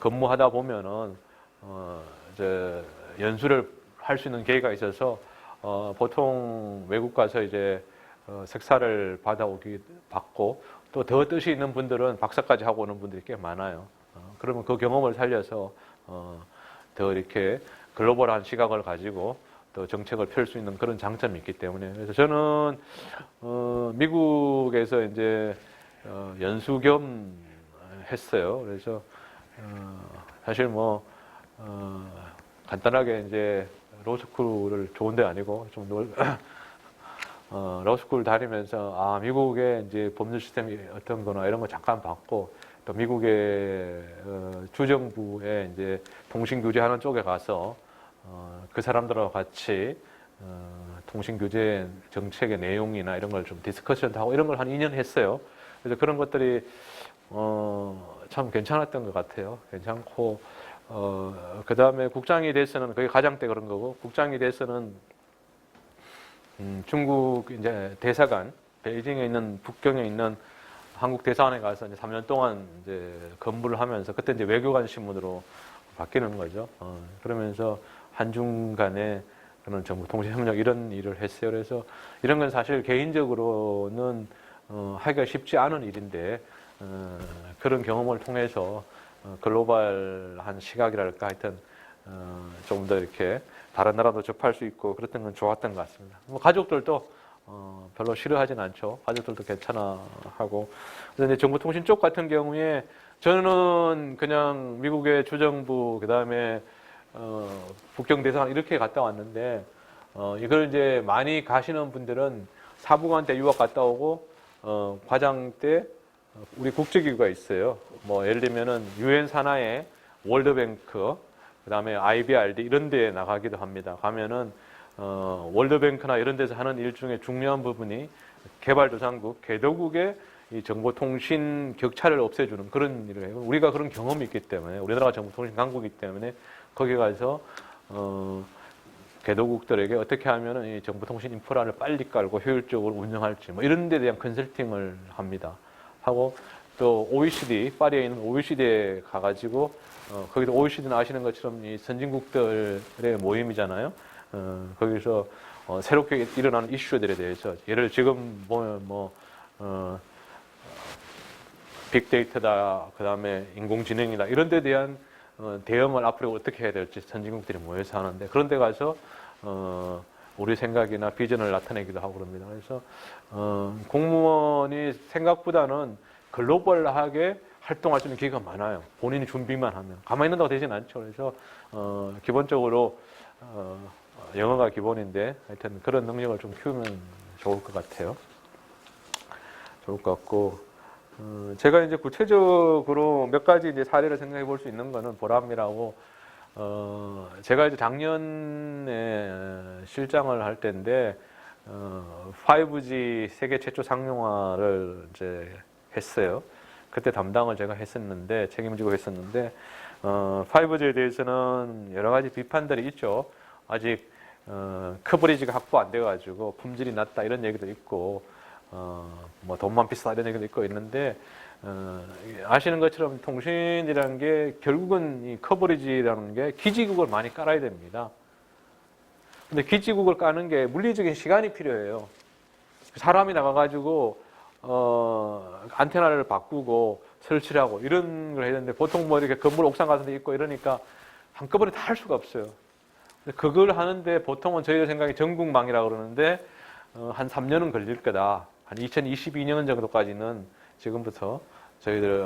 근무하다 보면은 이제 연수를 할 수 있는 기회가 있어서 보통 외국 가서 이제 석사를 받고 또 더 뜻이 있는 분들은 박사까지 하고 오는 분들이 꽤 많아요. 그러면 그 경험을 살려서 더 이렇게 글로벌한 시각을 가지고 또 정책을 펼 수 있는 그런 장점이 있기 때문에 그래서 저는 미국에서 이제 연수 겸 했어요. 그래서 사실 뭐 간단하게 이제 로스쿨을 좋은 데 아니고 좀 로스쿨 다니면서 미국의 이제 법률 시스템이 어떤 거나 이런 거 잠깐 봤고 또 미국의 주정부의 이제 통신 규제하는 쪽에 가서 그 사람들하고 같이 통신 규제 정책의 내용이나 이런 걸 좀 디스커션도 하고 이런 걸 한 2년 했어요. 그래서 그런 것들이 참 괜찮았던 것 같아요. 괜찮고 그 다음에 국장이 돼서는 그게 가장 때 그런 거고 국장이 돼서는 중국 이제 대사관 베이징에 있는 북경에 있는 한국 대사관에 가서 이제 3년 동안 이제 근무를 하면서 그때 이제 외교관 신문으로 바뀌는 거죠. 그러면서 한중 간의 그런 정보 통신 협력 이런 일을 했어요. 그래서 이런 건 사실 개인적으로는 하기가 쉽지 않은 일인데 그런 경험을 통해서 글로벌한 시각이랄까 하여튼 좀 더 이렇게 다른 나라도 접할 수 있고 그랬던 건 좋았던 것 같습니다. 뭐 가족들도 별로 싫어하진 않죠. 가족들도 괜찮아 하고. 그런데 정보통신 쪽 같은 경우에 저는 그냥 미국의 주정부 그다음에 북경 대사관 이렇게 갔다 왔는데 이걸 이제 많이 가시는 분들은 사부관 때 유학 갔다 오고 과장 때 우리 국제기구가 있어요. 뭐 예를 들면은 유엔 산하의 월드뱅크 그다음에 IBRD 이런 데에 나가기도 합니다. 가면은 월드뱅크나 이런 데서 하는 일 중에 중요한 부분이 개발도상국, 개도국의 이 정보통신 격차를 없애주는 그런 일을 해요. 우리가 그런 경험이 있기 때문에 우리나라가 정보통신 강국이기 때문에 거기 가서 개도국들에게 어떻게 하면 이 정보통신 인프라를 빨리 깔고 효율적으로 운영할지 뭐 이런 데 대한 컨설팅을 합니다. 하고 또 OECD, 파리에 있는 OECD에 가가지고 거기도 OECD는 아시는 것처럼 이 선진국들의 모임이잖아요. 거기서 새롭게 일어나는 이슈들에 대해서 예를 지금 보면 빅데이터다, 그 다음에 인공지능이다 이런 데 대한 대응을 앞으로 어떻게 해야 될지 선진국들이 모여서 하는데 그런 데 가서 우리 생각이나 비전을 나타내기도 하고 그럽니다. 그래서 공무원이 생각보다는 글로벌하게 활동할 수 있는 기회가 많아요. 본인이 준비만 하면. 가만히 있는다고 되진 않죠. 그래서 기본적으로 영어가 기본인데 하여튼 그런 능력을 좀 키우면 좋을 것 같아요. 좋을 것 같고 제가 이제 구체적으로 몇 가지 이제 사례를 생각해 볼 수 있는 거는 보람이라고 제가 이제 작년에 실장을 할 때인데 5G 세계 최초 상용화를 이제 했어요. 그때 담당을 제가 했었는데 책임지고 했었는데 5G에 대해서는 여러 가지 비판들이 있죠. 아직 커버리지가 확보 안 돼가지고 품질이 낮다 이런 얘기도 있고 뭐 돈만 비싸 이런 얘기도 있고 있는데 아시는 것처럼 통신이라는 게 결국은 이 커버리지라는 게 기지국을 많이 깔아야 됩니다. 근데 기지국을 까는 게 물리적인 시간이 필요해요. 사람이 나가가지고 안테나를 바꾸고 설치를 하고 이런 걸 해야 되는데 보통 뭐 이렇게 건물 옥상 같은 데 있고 이러니까 한꺼번에 다 할 수가 없어요. 그걸 하는데 보통은 저희들 생각에 전국망이라고 그러는데 한 3년은 걸릴 거다. 한 2022년 정도까지는 지금부터 저희들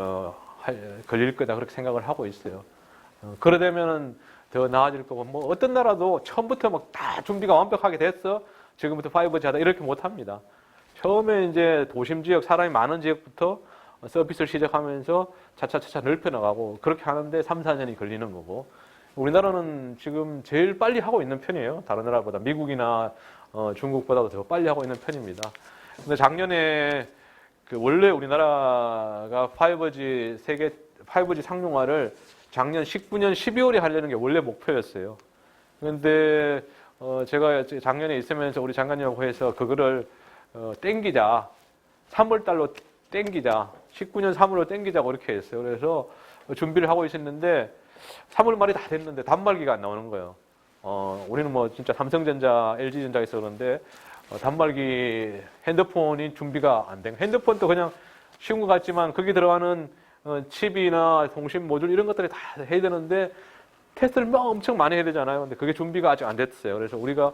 걸릴 거다 그렇게 생각을 하고 있어요. 그러려면은 더 나아질 거고 뭐 어떤 나라도 처음부터 막 다 준비가 완벽하게 됐어. 지금부터 5G 하다 이렇게 못 합니다. 처음에 이제 도심 지역 사람이 많은 지역부터 서비스를 시작하면서 차차차차 넓혀 나가고 그렇게 하는데 3, 4년이 걸리는 거고 우리나라는 지금 제일 빨리 하고 있는 편이에요. 다른 나라보다 미국이나 중국보다도 더 빨리 하고 있는 편입니다. 근데 작년에 원래 우리나라가 5G 상용화를 작년 19년 12월에 하려는 게 원래 목표였어요. 그런데 제가 작년에 있으면서 우리 장관님하고 해서 그거를 땡기자. 3월 달로 땡기자. 19년 3월로 땡기자고 이렇게 했어요. 그래서 준비를 하고 있었는데 3월 말이 다 됐는데 단말기가 안 나오는 거예요. 우리는 뭐 진짜 삼성전자, LG전자에서 그런데 단말기 핸드폰이 준비가 안 된. 핸드폰도 그냥 쉬운 것 같지만 거기 들어가는 칩이나 통신 모듈 이런 것들이 다 해야 되는데 테스트를 막 엄청 많이 해야 되잖아요. 근데 그게 준비가 아직 안 됐어요. 그래서 우리가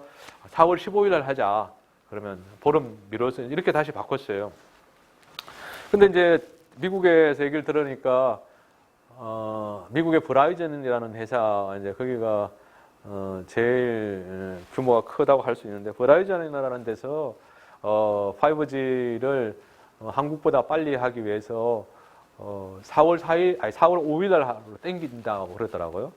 4월 15일 날 하자. 그러면 보름 미뤄서 이렇게 다시 바꿨어요. 근데 이제 미국에서 얘기를 들으니까 미국의 브라이전이라는 회사 이제 거기가 제일 규모가 크다고 할 수 있는데 브라이전이라는 데서 5G를 한국보다 빨리 하기 위해서 4월 4일 아니 4월 5일 날 땡긴다고 그러더라고요.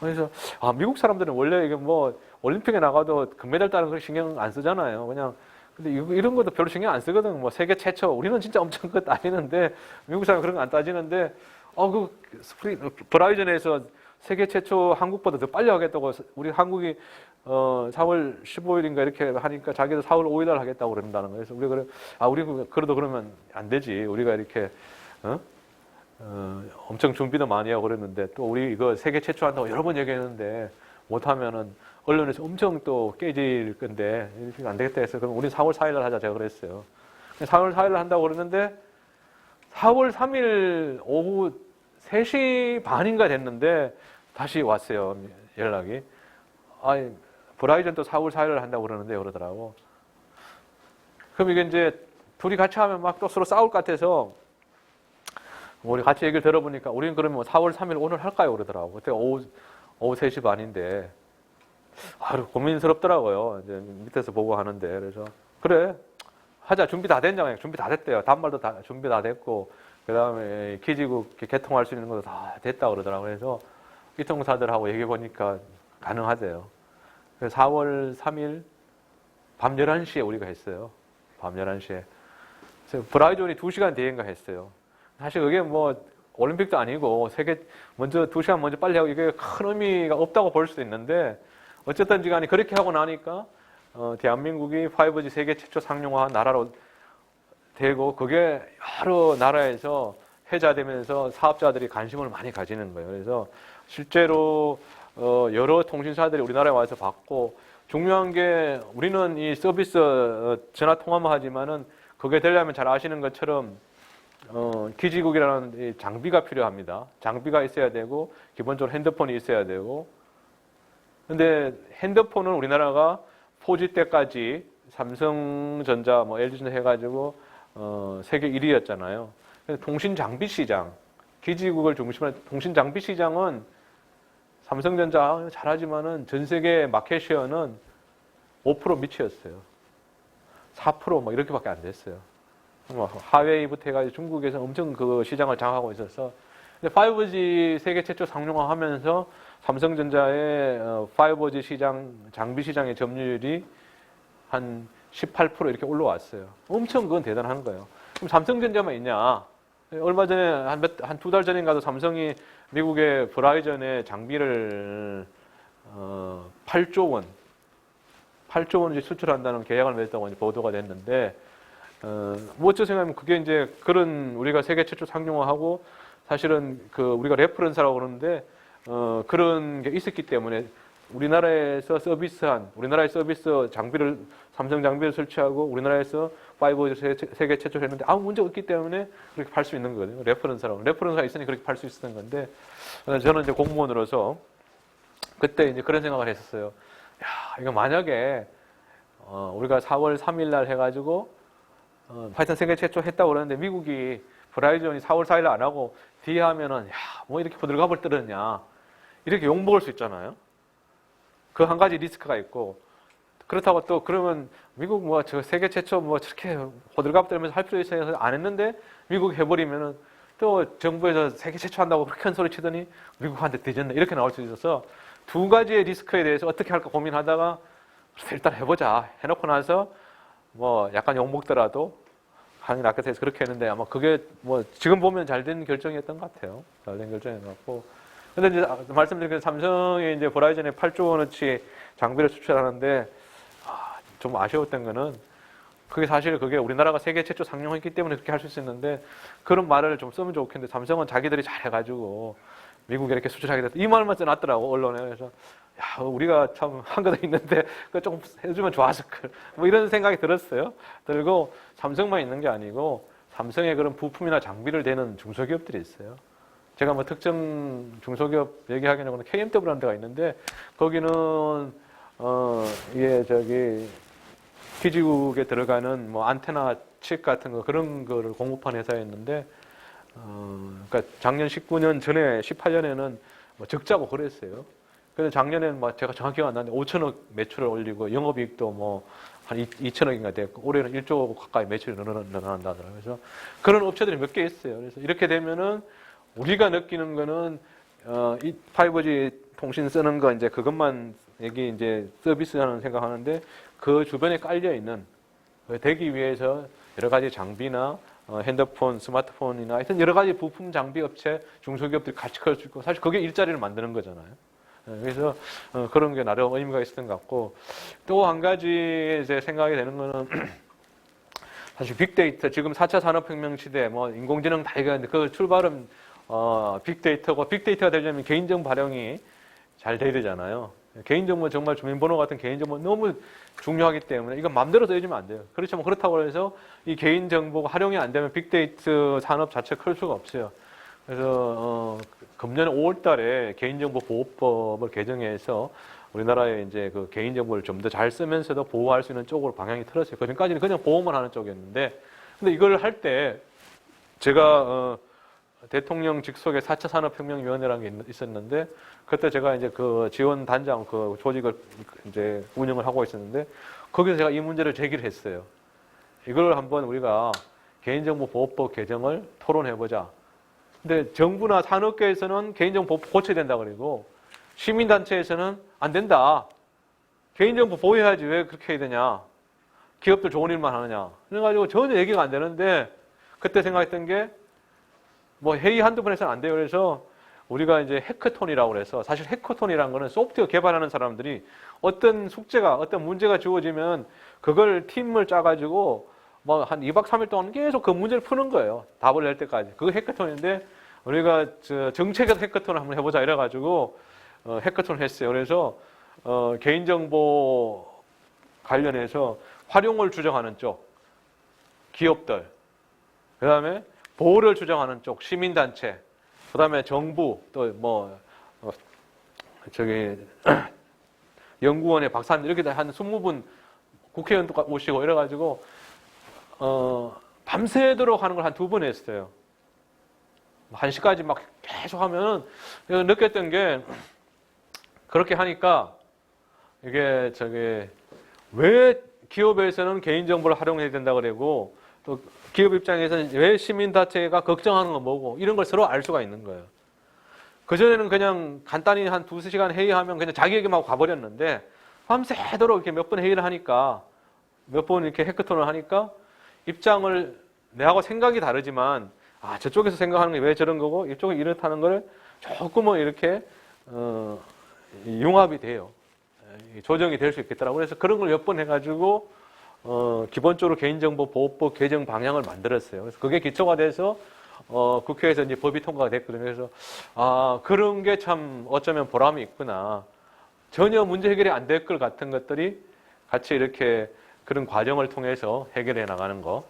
그래서 미국 사람들은 원래 이게 뭐 올림픽에 나가도 금메달 따는 거 신경 안 쓰잖아요. 그냥 근데 이런 것도 별로 신경 안 쓰거든. 뭐 세계 최초 우리는 진짜 엄청 그 따지는데 미국 사람 그런 거 안 따지는데 브라이전에서 세계 최초 한국보다 더 빨리 하겠다고 우리 한국이 4월 15일인가 이렇게 하니까 자기도 4월 5일 날 하겠다고 그런다는 거예요. 그래서 우리가 그래 우리 그래도 그러면 안 되지. 우리가 이렇게 엄청 준비도 많이 하고 그랬는데 또 우리 이거 세계 최초 한다고 여러 번 얘기했는데 못하면은 언론에서 엄청 또 깨질 건데 이렇게 안 되겠다 해서 그럼 우리 4월 4일 날 하자 제가 그랬어요. 4월 4일 날 한다고 그랬는데 4월 3일 오후 3시 반인가 됐는데 다시 왔어요. 연락이. 아니 브라이전 또 4월 4일 날 한다고 그러는데 그러더라고. 그럼 이게 이제 둘이 같이 하면 막 또 서로 싸울 것 같아서 우리 같이 얘기를 들어보니까 우리는 그러면 4월 3일 오늘 할까요? 그러더라고. 그때 오후 3시 반인데 고민스럽더라고요. 이제 밑에서 보고 하는데 그래서 그래 하자. 준비 다 됐잖아요. 준비 다 됐대요. 단말도 다 준비 다 됐고 그 다음에 기지국 개통할 수 있는 것도 다 됐다 그러더라고요. 그래서 이통사들하고 얘기해 보니까 가능하대요. 그래서 4월 3일 밤 11시에 우리가 했어요. 밤 11시에. 브라이전이 2시간 뒤인가 했어요. 사실 그게 뭐 올림픽도 아니고 먼저 2시간 먼저 빨리 하고 이게 큰 의미가 없다고 볼 수도 있는데 어쨌든지 간에 그렇게 하고 나니까 대한민국이 5G 세계 최초 상용화 나라로 되고 그게 여러 나라에서 회자되면서 사업자들이 관심을 많이 가지는 거예요. 그래서 실제로 여러 통신사들이 우리나라에 와서 받고 중요한 게 우리는 이 서비스 전화 통화만 하지만은 그게 되려면 잘 아시는 것처럼 기지국이라는 장비가 필요합니다. 장비가 있어야 되고 기본적으로 핸드폰이 있어야 되고 근데 핸드폰은 우리나라가 4G 때까지 삼성전자, LG전자 해가지고 세계 1위였잖아요. 통신 장비 시장, 기지국을 중심으로 통신 장비 시장은 삼성전자 잘하지만은 전 세계 마켓 쉐어는 5% 미치였어요. 4% 이렇게밖에 안 됐어요. 하웨이부터 해가지고 중국에서 엄청 그 시장을 장악하고 있어서 5G 세계 최초 상용화하면서 삼성전자의 5G 시장, 장비 시장의 점유율이 한 18% 이렇게 올라왔어요. 엄청 그건 대단한 거예요. 그럼 삼성전자만 있냐? 얼마 전에 한 2달 전인가도 삼성이 미국의 브라이전에 장비를 8조 원을 수출한다는 계약을 맺었다고 보도가 됐는데 뭐 어쩌 생각하면 그게 이제 그런 우리가 세계 최초 상용화하고 사실은 그 우리가 레퍼런스라고 그러는데 그런 게 있었기 때문에 우리나라에서 우리나라의 서비스 장비를 삼성 장비를 설치하고 우리나라에서 5G 세계 최초로 했는데 아무 문제 없기 때문에 그렇게 팔 수 있는 거거든요. 레퍼런스가 있으니 그렇게 팔 수 있었던 건데 저는 이제 공무원으로서 그때 이제 그런 생각을 했었어요. 야, 이거 만약에 우리가 4월 3일 날 해가지고 하여튼 세계 최초 했다고 그러는데 미국이 브라이전이 4월 4일 날 안 하고 뒤에 하면은 뭐 이렇게 호들갑을 떨었냐 이렇게 욕먹을 수 있잖아요. 그 한 가지 리스크가 있고 그렇다고 또 그러면 미국 저 세계 최초 저렇게 호들갑 떨면서 할 필요 있어서 안 했는데 미국 해버리면은 또 정부에서 세계 최초 한다고 그렇게 큰 소리 치더니 미국한테 뒤졌네 이렇게 나올 수 있어서 두 가지의 리스크에 대해서 어떻게 할까 고민하다가 일단 해보자 해놓고 나서 약간 욕먹더라도 하는 게 낫겠다 해서 그렇게 했는데 아마 그게 지금 보면 잘 된 결정이었던 것 같아요. 잘 된 결정인 것 같고 근데 이제 말씀드린 그 삼성이 이제 버라이즌에 8조 원어치 장비를 수출하는데 좀 아쉬웠던 거는 그게 사실 그게 우리나라가 세계 최초 상용했기 때문에 그렇게 할 수 있었는데 그런 말을 좀 쓰면 좋겠는데 삼성은 자기들이 잘해가지고 미국에 이렇게 수출하게 됐다. 이 말만 써놨더라고 언론에. 그래서 야 우리가 참 한 거 있는데 그거 조금 해주면 좋았을 걸. 뭐 이런 생각이 들었어요. 들고 삼성만 있는 게 아니고 삼성의 그런 부품이나 장비를 대는 중소기업들이 있어요. 제가 뭐 특정 중소기업 얘기하기는 KMW라는 데가 있는데 거기는 이게 저기 기지국에 들어가는 뭐 안테나 칩 같은 거 그런 거를 공급한 회사였는데 그러니까 작년 19년 전에 18년에는 뭐 적자고 그랬어요. 그래서 작년에는 뭐 제가 정확히 기억 안 나는데 5천억 매출을 올리고 영업이익도 뭐 한 2천억인가 됐고 올해는 1조 가까이 매출이 늘어난다더라고요. 그래서 그런 업체들이 몇 개 있어요. 그래서 이렇게 되면은 우리가 느끼는 거는 이 5G 통신 쓰는 거 이제 그것만 여기 이제 서비스라는 생각하는데 그 주변에 깔려 있는 되기 위해서 여러 가지 장비나 핸드폰, 스마트폰이나 하여튼 여러 가지 부품 장비 업체, 중소기업들이 같이 갈 수 있고 사실 그게 일자리를 만드는 거잖아요. 그래서 그런 게 나름 의미가 있었던 것 같고 또 한 가지 이제 생각이 되는 거는 사실 빅데이터 지금 4차 산업혁명 시대 뭐 인공지능 다 얘기하는데 그 출발은 빅데이터고 빅데이터가 되려면 개인정보 활용이 잘 돼야 되잖아요. 개인정보 정말 주민번호 같은 개인정보 너무 중요하기 때문에 이건 마음대로 써주면 안 돼요. 그렇지만 그렇다고 해서 이 개인정보가 활용이 안 되면 빅데이터 산업 자체가 클 수가 없어요. 그래서 금년 5월 달에 개인정보보호법을 개정해서 우리나라에 이제 그 개인정보를 좀 더 잘 쓰면서도 보호할 수 있는 쪽으로 방향이 틀었어요. 그전까지는 그냥 보호만 하는 쪽이었는데 근데 이걸 할 때 제가 대통령 직속의 4차 산업혁명위원회라는 게 있었는데 그때 제가 이제 그 지원 단장 그 조직을 이제 운영을 하고 있었는데 거기서 제가 이 문제를 제기를 했어요. 이걸 한번 우리가 개인정보보호법 개정을 토론해보자. 근데 정부나 산업계에서는 개인정보법 고쳐야 된다 그러고 시민단체에서는 안 된다. 개인정보 보호해야지 왜 그렇게 해야 되냐. 기업들 좋은 일만 하느냐. 그래가지고 전혀 얘기가 안 되는데 그때 생각했던 게 뭐 회의 한두 번 해서는 안 돼요. 그래서 우리가 이제 해커톤이라고 그래서 사실 해커톤이라는 거는 소프트웨어 개발하는 사람들이 어떤 숙제가 어떤 문제가 주어지면 그걸 팀을 짜가지고 뭐 한 2박 3일 동안 계속 그 문제를 푸는 거예요. 답을 낼 때까지. 그거 해커톤인데 우리가 정책에서 해커톤을 한번 해보자 이래가지고 해커톤을 했어요. 그래서 개인정보 관련해서 활용을 주장하는 쪽 기업들 그 다음에 보호를 주장하는 쪽 시민단체 그 다음에 정부 또 뭐 저기 연구원의 박사님 이렇게 한 20분 국회의원도 오시고 이래가지고 밤새도록 하는 걸 한 2번 했어요. 1시까지 막 계속 하면은 느꼈던 게 그렇게 하니까 이게 왜 기업에서는 개인정보를 활용해야 된다 그러고 또 기업 입장에서는 왜 시민단체가 걱정하는 건 뭐고 이런 걸 서로 알 수가 있는 거예요. 그전에는 그냥 간단히 한 2-3시간 회의하면 그냥 자기 얘기만 하고 가버렸는데 밤새도록 이렇게 몇 번 회의를 하니까 몇 번 이렇게 해커톤을 하니까 입장을 내하고 생각이 다르지만 저쪽에서 생각하는 게 왜 저런 거고 이쪽은 이렇다는 걸 조금은 이렇게 융합이 돼요. 조정이 될 수 있겠더라고요. 그래서 그런 걸 몇 번 해가지고 기본적으로 개인정보보호법 개정 방향을 만들었어요. 그래서 그게 기초가 돼서 국회에서 이제 법이 통과가 됐거든요. 그래서 그런 게 참 어쩌면 보람이 있구나. 전혀 문제 해결이 안 될 것 같은 것들이 같이 이렇게 그런 과정을 통해서 해결해 나가는 거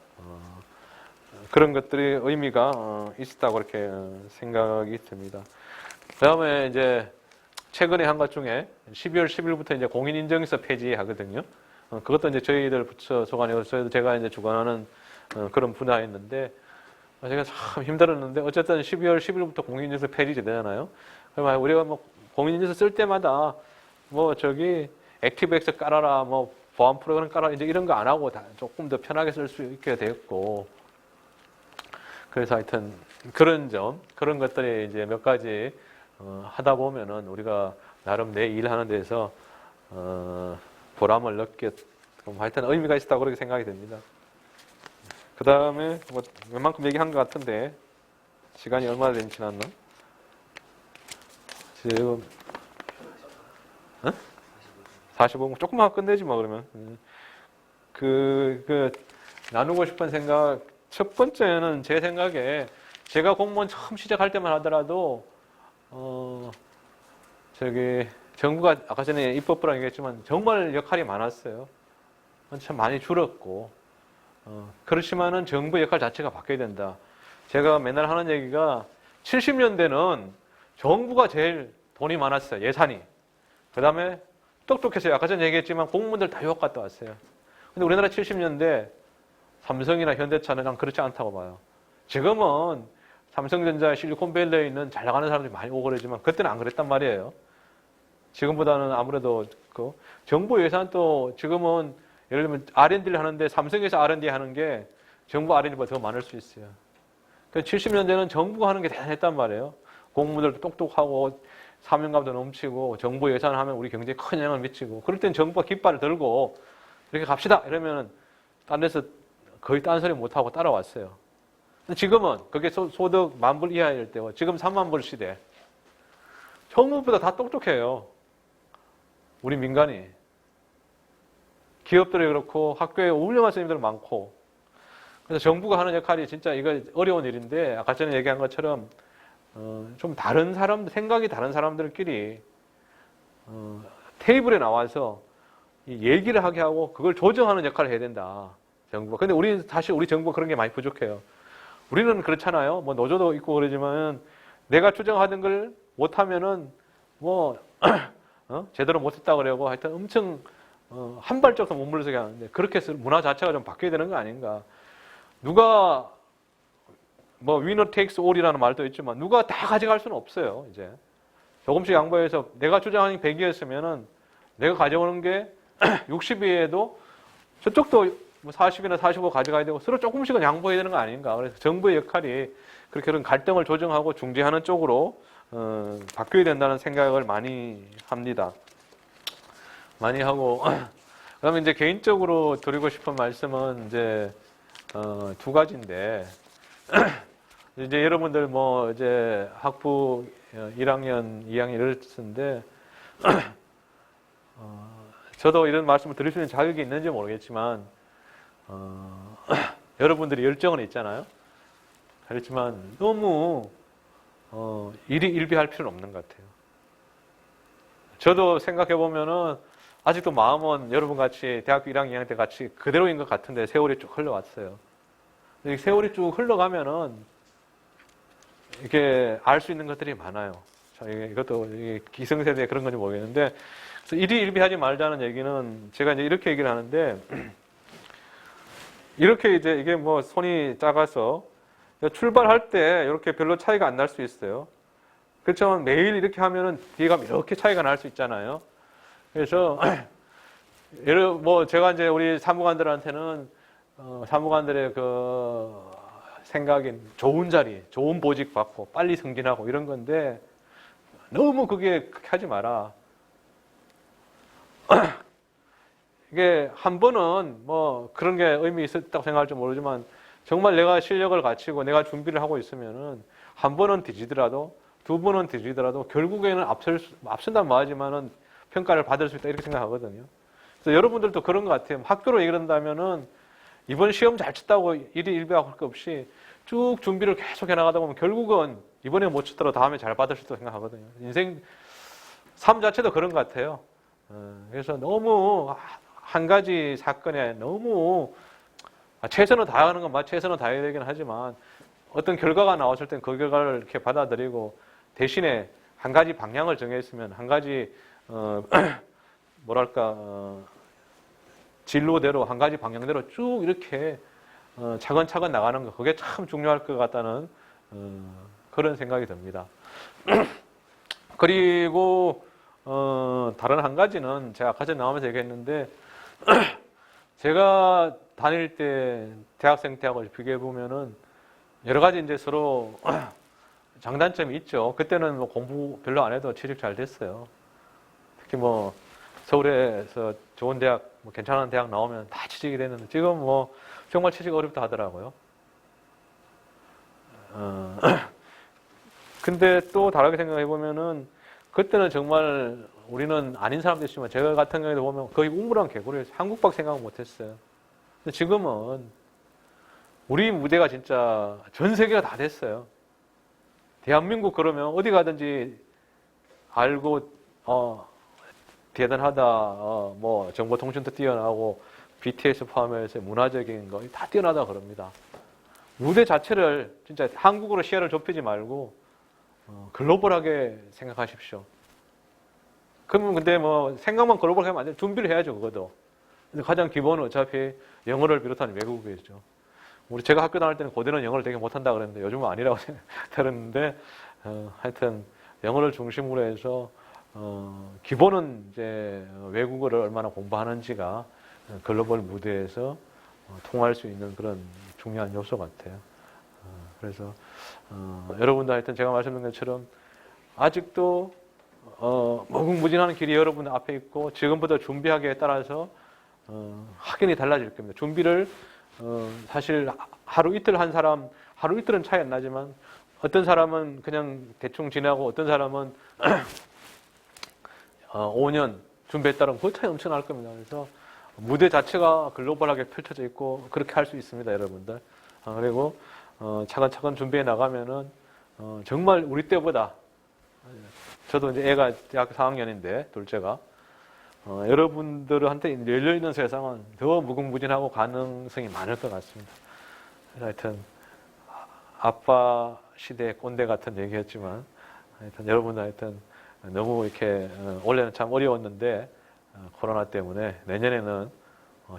그런 것들이 의미가 있었다고 그렇게 생각이 듭니다. 그다음에 이제 최근에 한 것 중에 12월 10일부터 이제 공인인증서 폐지하거든요. 그것도 이제 저희들 부처 소관이어서 제가 이제 주관하는 그런 분야였는데 제가 참 힘들었는데 어쨌든 12월 10일부터 공인인증서 폐지가 되잖아요. 그러면 우리가 뭐 공인인증서 쓸 때마다 뭐 액티브엑스 깔아라, 뭐 보안 프로그램 깔아라 이제 이런 거 안 하고 조금 더 편하게 쓸 수 있게 됐고 그래서 하여튼 그런 것들이 이제 몇 가지 하다 보면은 우리가 나름 내 일하는 데서 보람을 느꼈, 하여튼 의미가 있었다고 그렇게 생각이 됩니다. 그 다음에 뭐 웬만큼 얘기한 것 같은데 시간이 얼마나 되지 않나? 지금 45분 조금만 끝내지 뭐 그러면. 나누고 싶은 생각, 첫 번째는 제 생각에 제가 공무원 처음 시작할 때만 하더라도 정부가 아까 전에 입법부라 얘기했지만 정말 역할이 많았어요. 참 많이 줄었고 그렇지만은 정부 역할 자체가 바뀌어야 된다. 제가 맨날 하는 얘기가 70년대는 정부가 제일 돈이 많았어요. 예산이. 그 다음에 똑똑했어요. 아까 전에 얘기했지만 공무원들 다 유학 갔다 왔어요. 근데 우리나라 70년대 삼성이나 현대차는 난 그렇지 않다고 봐요. 지금은 삼성전자, 실리콘밸리에 있는 잘 나가는 사람들이 많이 오고 그러지만 그때는 안 그랬단 말이에요. 지금보다는 아무래도 그 정부 예산도 지금은 예를 들면 R&D를 하는데 삼성에서 R&D 하는 게 정부 R&D보다 더 많을 수 있어요. 그러니까 70년대는 정부가 하는 게 대단했단 말이에요. 공무원들도 똑똑하고 사명감도 넘치고 정부 예산하면 우리 경제에 큰 영향을 미치고 그럴 땐 정부가 깃발을 들고 이렇게 갑시다 이러면 딴 데서 거의 딴소리 못하고 따라왔어요. 근데 지금은 그게 소득 10,000불 이하일 때고 지금 30,000불 시대. 정부보다 다 똑똑해요. 우리 민간이. 기업들이 그렇고 학교에 훌륭한 선생님들 많고 그래서 정부가 하는 역할이 진짜 이거 어려운 일인데 아까 전에 얘기한 것처럼 좀 다른 사람들, 생각이 다른 사람들끼리 테이블에 나와서 얘기를 하게 하고 그걸 조정하는 역할을 해야 된다. 정부가. 근데 사실 우리 정부가 그런 게 많이 부족해요. 우리는 그렇잖아요. 뭐 노조도 있고 그러지만 내가 추정하던 걸 못하면은 제대로 못했다 그러고 하여튼 엄청 한 발짝 더 못 물러서게 하는데 그렇게 해서 문화 자체가 좀 바뀌어야 되는 거 아닌가. 누가 winner takes all이라는 말도 있지만 누가 다 가져갈 수는 없어요. 이제 조금씩 양보해서 내가 주장하는 게 100이었으면은 내가 가져오는 게 60이어도 저쪽도 40이나 45 가져가야 되고 서로 조금씩은 양보해야 되는 거 아닌가. 그래서 정부의 역할이 그렇게 그런 갈등을 조정하고 중재하는 쪽으로 바뀌어야 된다는 생각을 많이 합니다. 많이 하고 그다음에 이제 개인적으로 드리고 싶은 말씀은 이제 두 가지인데 이제 여러분들 이제 학부 1학년, 2학년 이랬는데 저도 이런 말씀을 드릴 수 있는 자격이 있는지 모르겠지만 여러분들이 열정은 있잖아요. 그렇지만 너무 일희일비할 필요는 없는 것 같아요. 저도 생각해 보면은 아직도 마음은 여러분 같이 대학교 1학년, 2학년 때 같이 그대로인 것 같은데 세월이 쭉 흘러왔어요. 세월이 쭉 흘러가면은 이렇게 알 수 있는 것들이 많아요. 이것도 기성세대에 그런 건지 모르겠는데 그래서 일희일비하지 말자는 얘기는 제가 이제 이렇게 얘기를 하는데 이렇게 이제 이게 손이 작아서 출발할 때 이렇게 별로 차이가 안 날 수 있어요. 그렇지만 매일 이렇게 하면은 뒤에 가면 이렇게 차이가 날 수 있잖아요. 그래서 제가 이제 우리 사무관들한테는 사무관들의 그 생각인 좋은 자리, 좋은 보직 받고 빨리 승진하고 이런 건데 너무 그렇게 하지 마라. 이게 한 번은 그런 게 의미 있었다고 생각할지 모르지만 정말 내가 실력을 갖추고 내가 준비를 하고 있으면은 한 번은 뒤지더라도 두 번은 뒤지더라도 결국에는 앞선단 말하지만은 평가를 받을 수 있다 이렇게 생각하거든요. 그래서 여러분들도 그런 것 같아요. 학교로 얘기를 한다면은 이번 시험 잘 쳤다고 일희일비하고 할 것 없이 쭉 준비를 계속 해나가다 보면 결국은 이번에 못 쳤더라도 다음에 잘 받을 수 있다고 생각하거든요. 인생 삶 자체도 그런 것 같아요. 그래서 너무 한 가지 사건에 너무 최선을 다하는 건 최선을 다해야 되긴 하지만 어떤 결과가 나왔을 땐 그 결과를 이렇게 받아들이고 대신에 한 가지 방향을 정했으면 한 가지 진로대로 한 가지 방향대로 쭉 이렇게 차근차근 나가는 거 그게 참 중요할 것 같다는 그런 생각이 듭니다. 그리고 다른 한 가지는 제가 아까 전에 나오면서 얘기했는데 제가 다닐 때 대학생 때하고 비교해 보면은 여러 가지 이제 서로 장단점이 있죠. 그때는 공부 별로 안 해도 취직 잘 됐어요. 특히 서울에서 좋은 대학, 괜찮은 대학 나오면 다 취직이 됐는데 지금 정말 취직 어렵다 하더라고요. 근데 또 다르게 생각해 보면은 그때는 정말 우리는 아닌 사람도 있지만 제가 같은 경우에도 보면 거의 우물안 개구리였어요. 한국밖에 생각 못했어요. 근데 지금은 우리 무대가 진짜 전 세계가 다 됐어요. 대한민국 그러면 어디 가든지 알고 대단하다, 뭐 정보통신도 뛰어나고 BTS 포함해서 문화적인 거 다 뛰어나다 그럽니다. 무대 자체를 진짜 한국으로 시야를 좁히지 말고 글로벌하게 생각하십시오. 그러면 근데 뭐 생각만 글로벌하게 하면 안 돼요. 준비를 해야죠, 그것도. 근데 가장 기본은 어차피 영어를 비롯한 외국어겠죠. 제가 학교 다닐 때는 고대는 영어를 되게 못한다 그랬는데 요즘은 아니라고 들었는데 하여튼 영어를 중심으로 해서 기본은 이제 외국어를 얼마나 공부하는지가 글로벌 무대에서 통할 수 있는 그런 중요한 요소 같아요. 그래서 여러분도 하여튼 제가 말씀드린 것처럼 아직도 무궁무진한 길이 여러분 앞에 있고 지금부터 준비하기에 따라서 확연히 달라질 겁니다. 준비를 사실 하루 이틀 한 사람 하루 이틀은 차이 안 나지만 어떤 사람은 그냥 대충 지나고 어떤 사람은 5년 준비했다면 그 차이 엄청 날 겁니다. 그래서 무대 자체가 글로벌하게 펼쳐져 있고 그렇게 할 수 있습니다, 여러분들. 그리고 차근차근 준비해 나가면은 정말 우리 때보다 저도 이제 애가 대학교 4학년인데 둘째가 여러분들한테 열려 있는 세상은 더 무궁무진하고 가능성이 많을 것 같습니다. 하여튼 아빠 시대의 꼰대 같은 얘기였지만 하여튼 여러분들 하여튼 너무 이렇게 올해는 참 어려웠는데 코로나 때문에 내년에는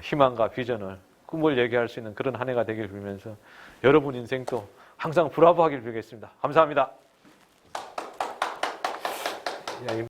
희망과 비전을 꿈을 얘기할 수 있는 그런 한 해가 되길 빌면서 여러분 인생도 항상 브라보하길 빌겠습니다. 감사합니다.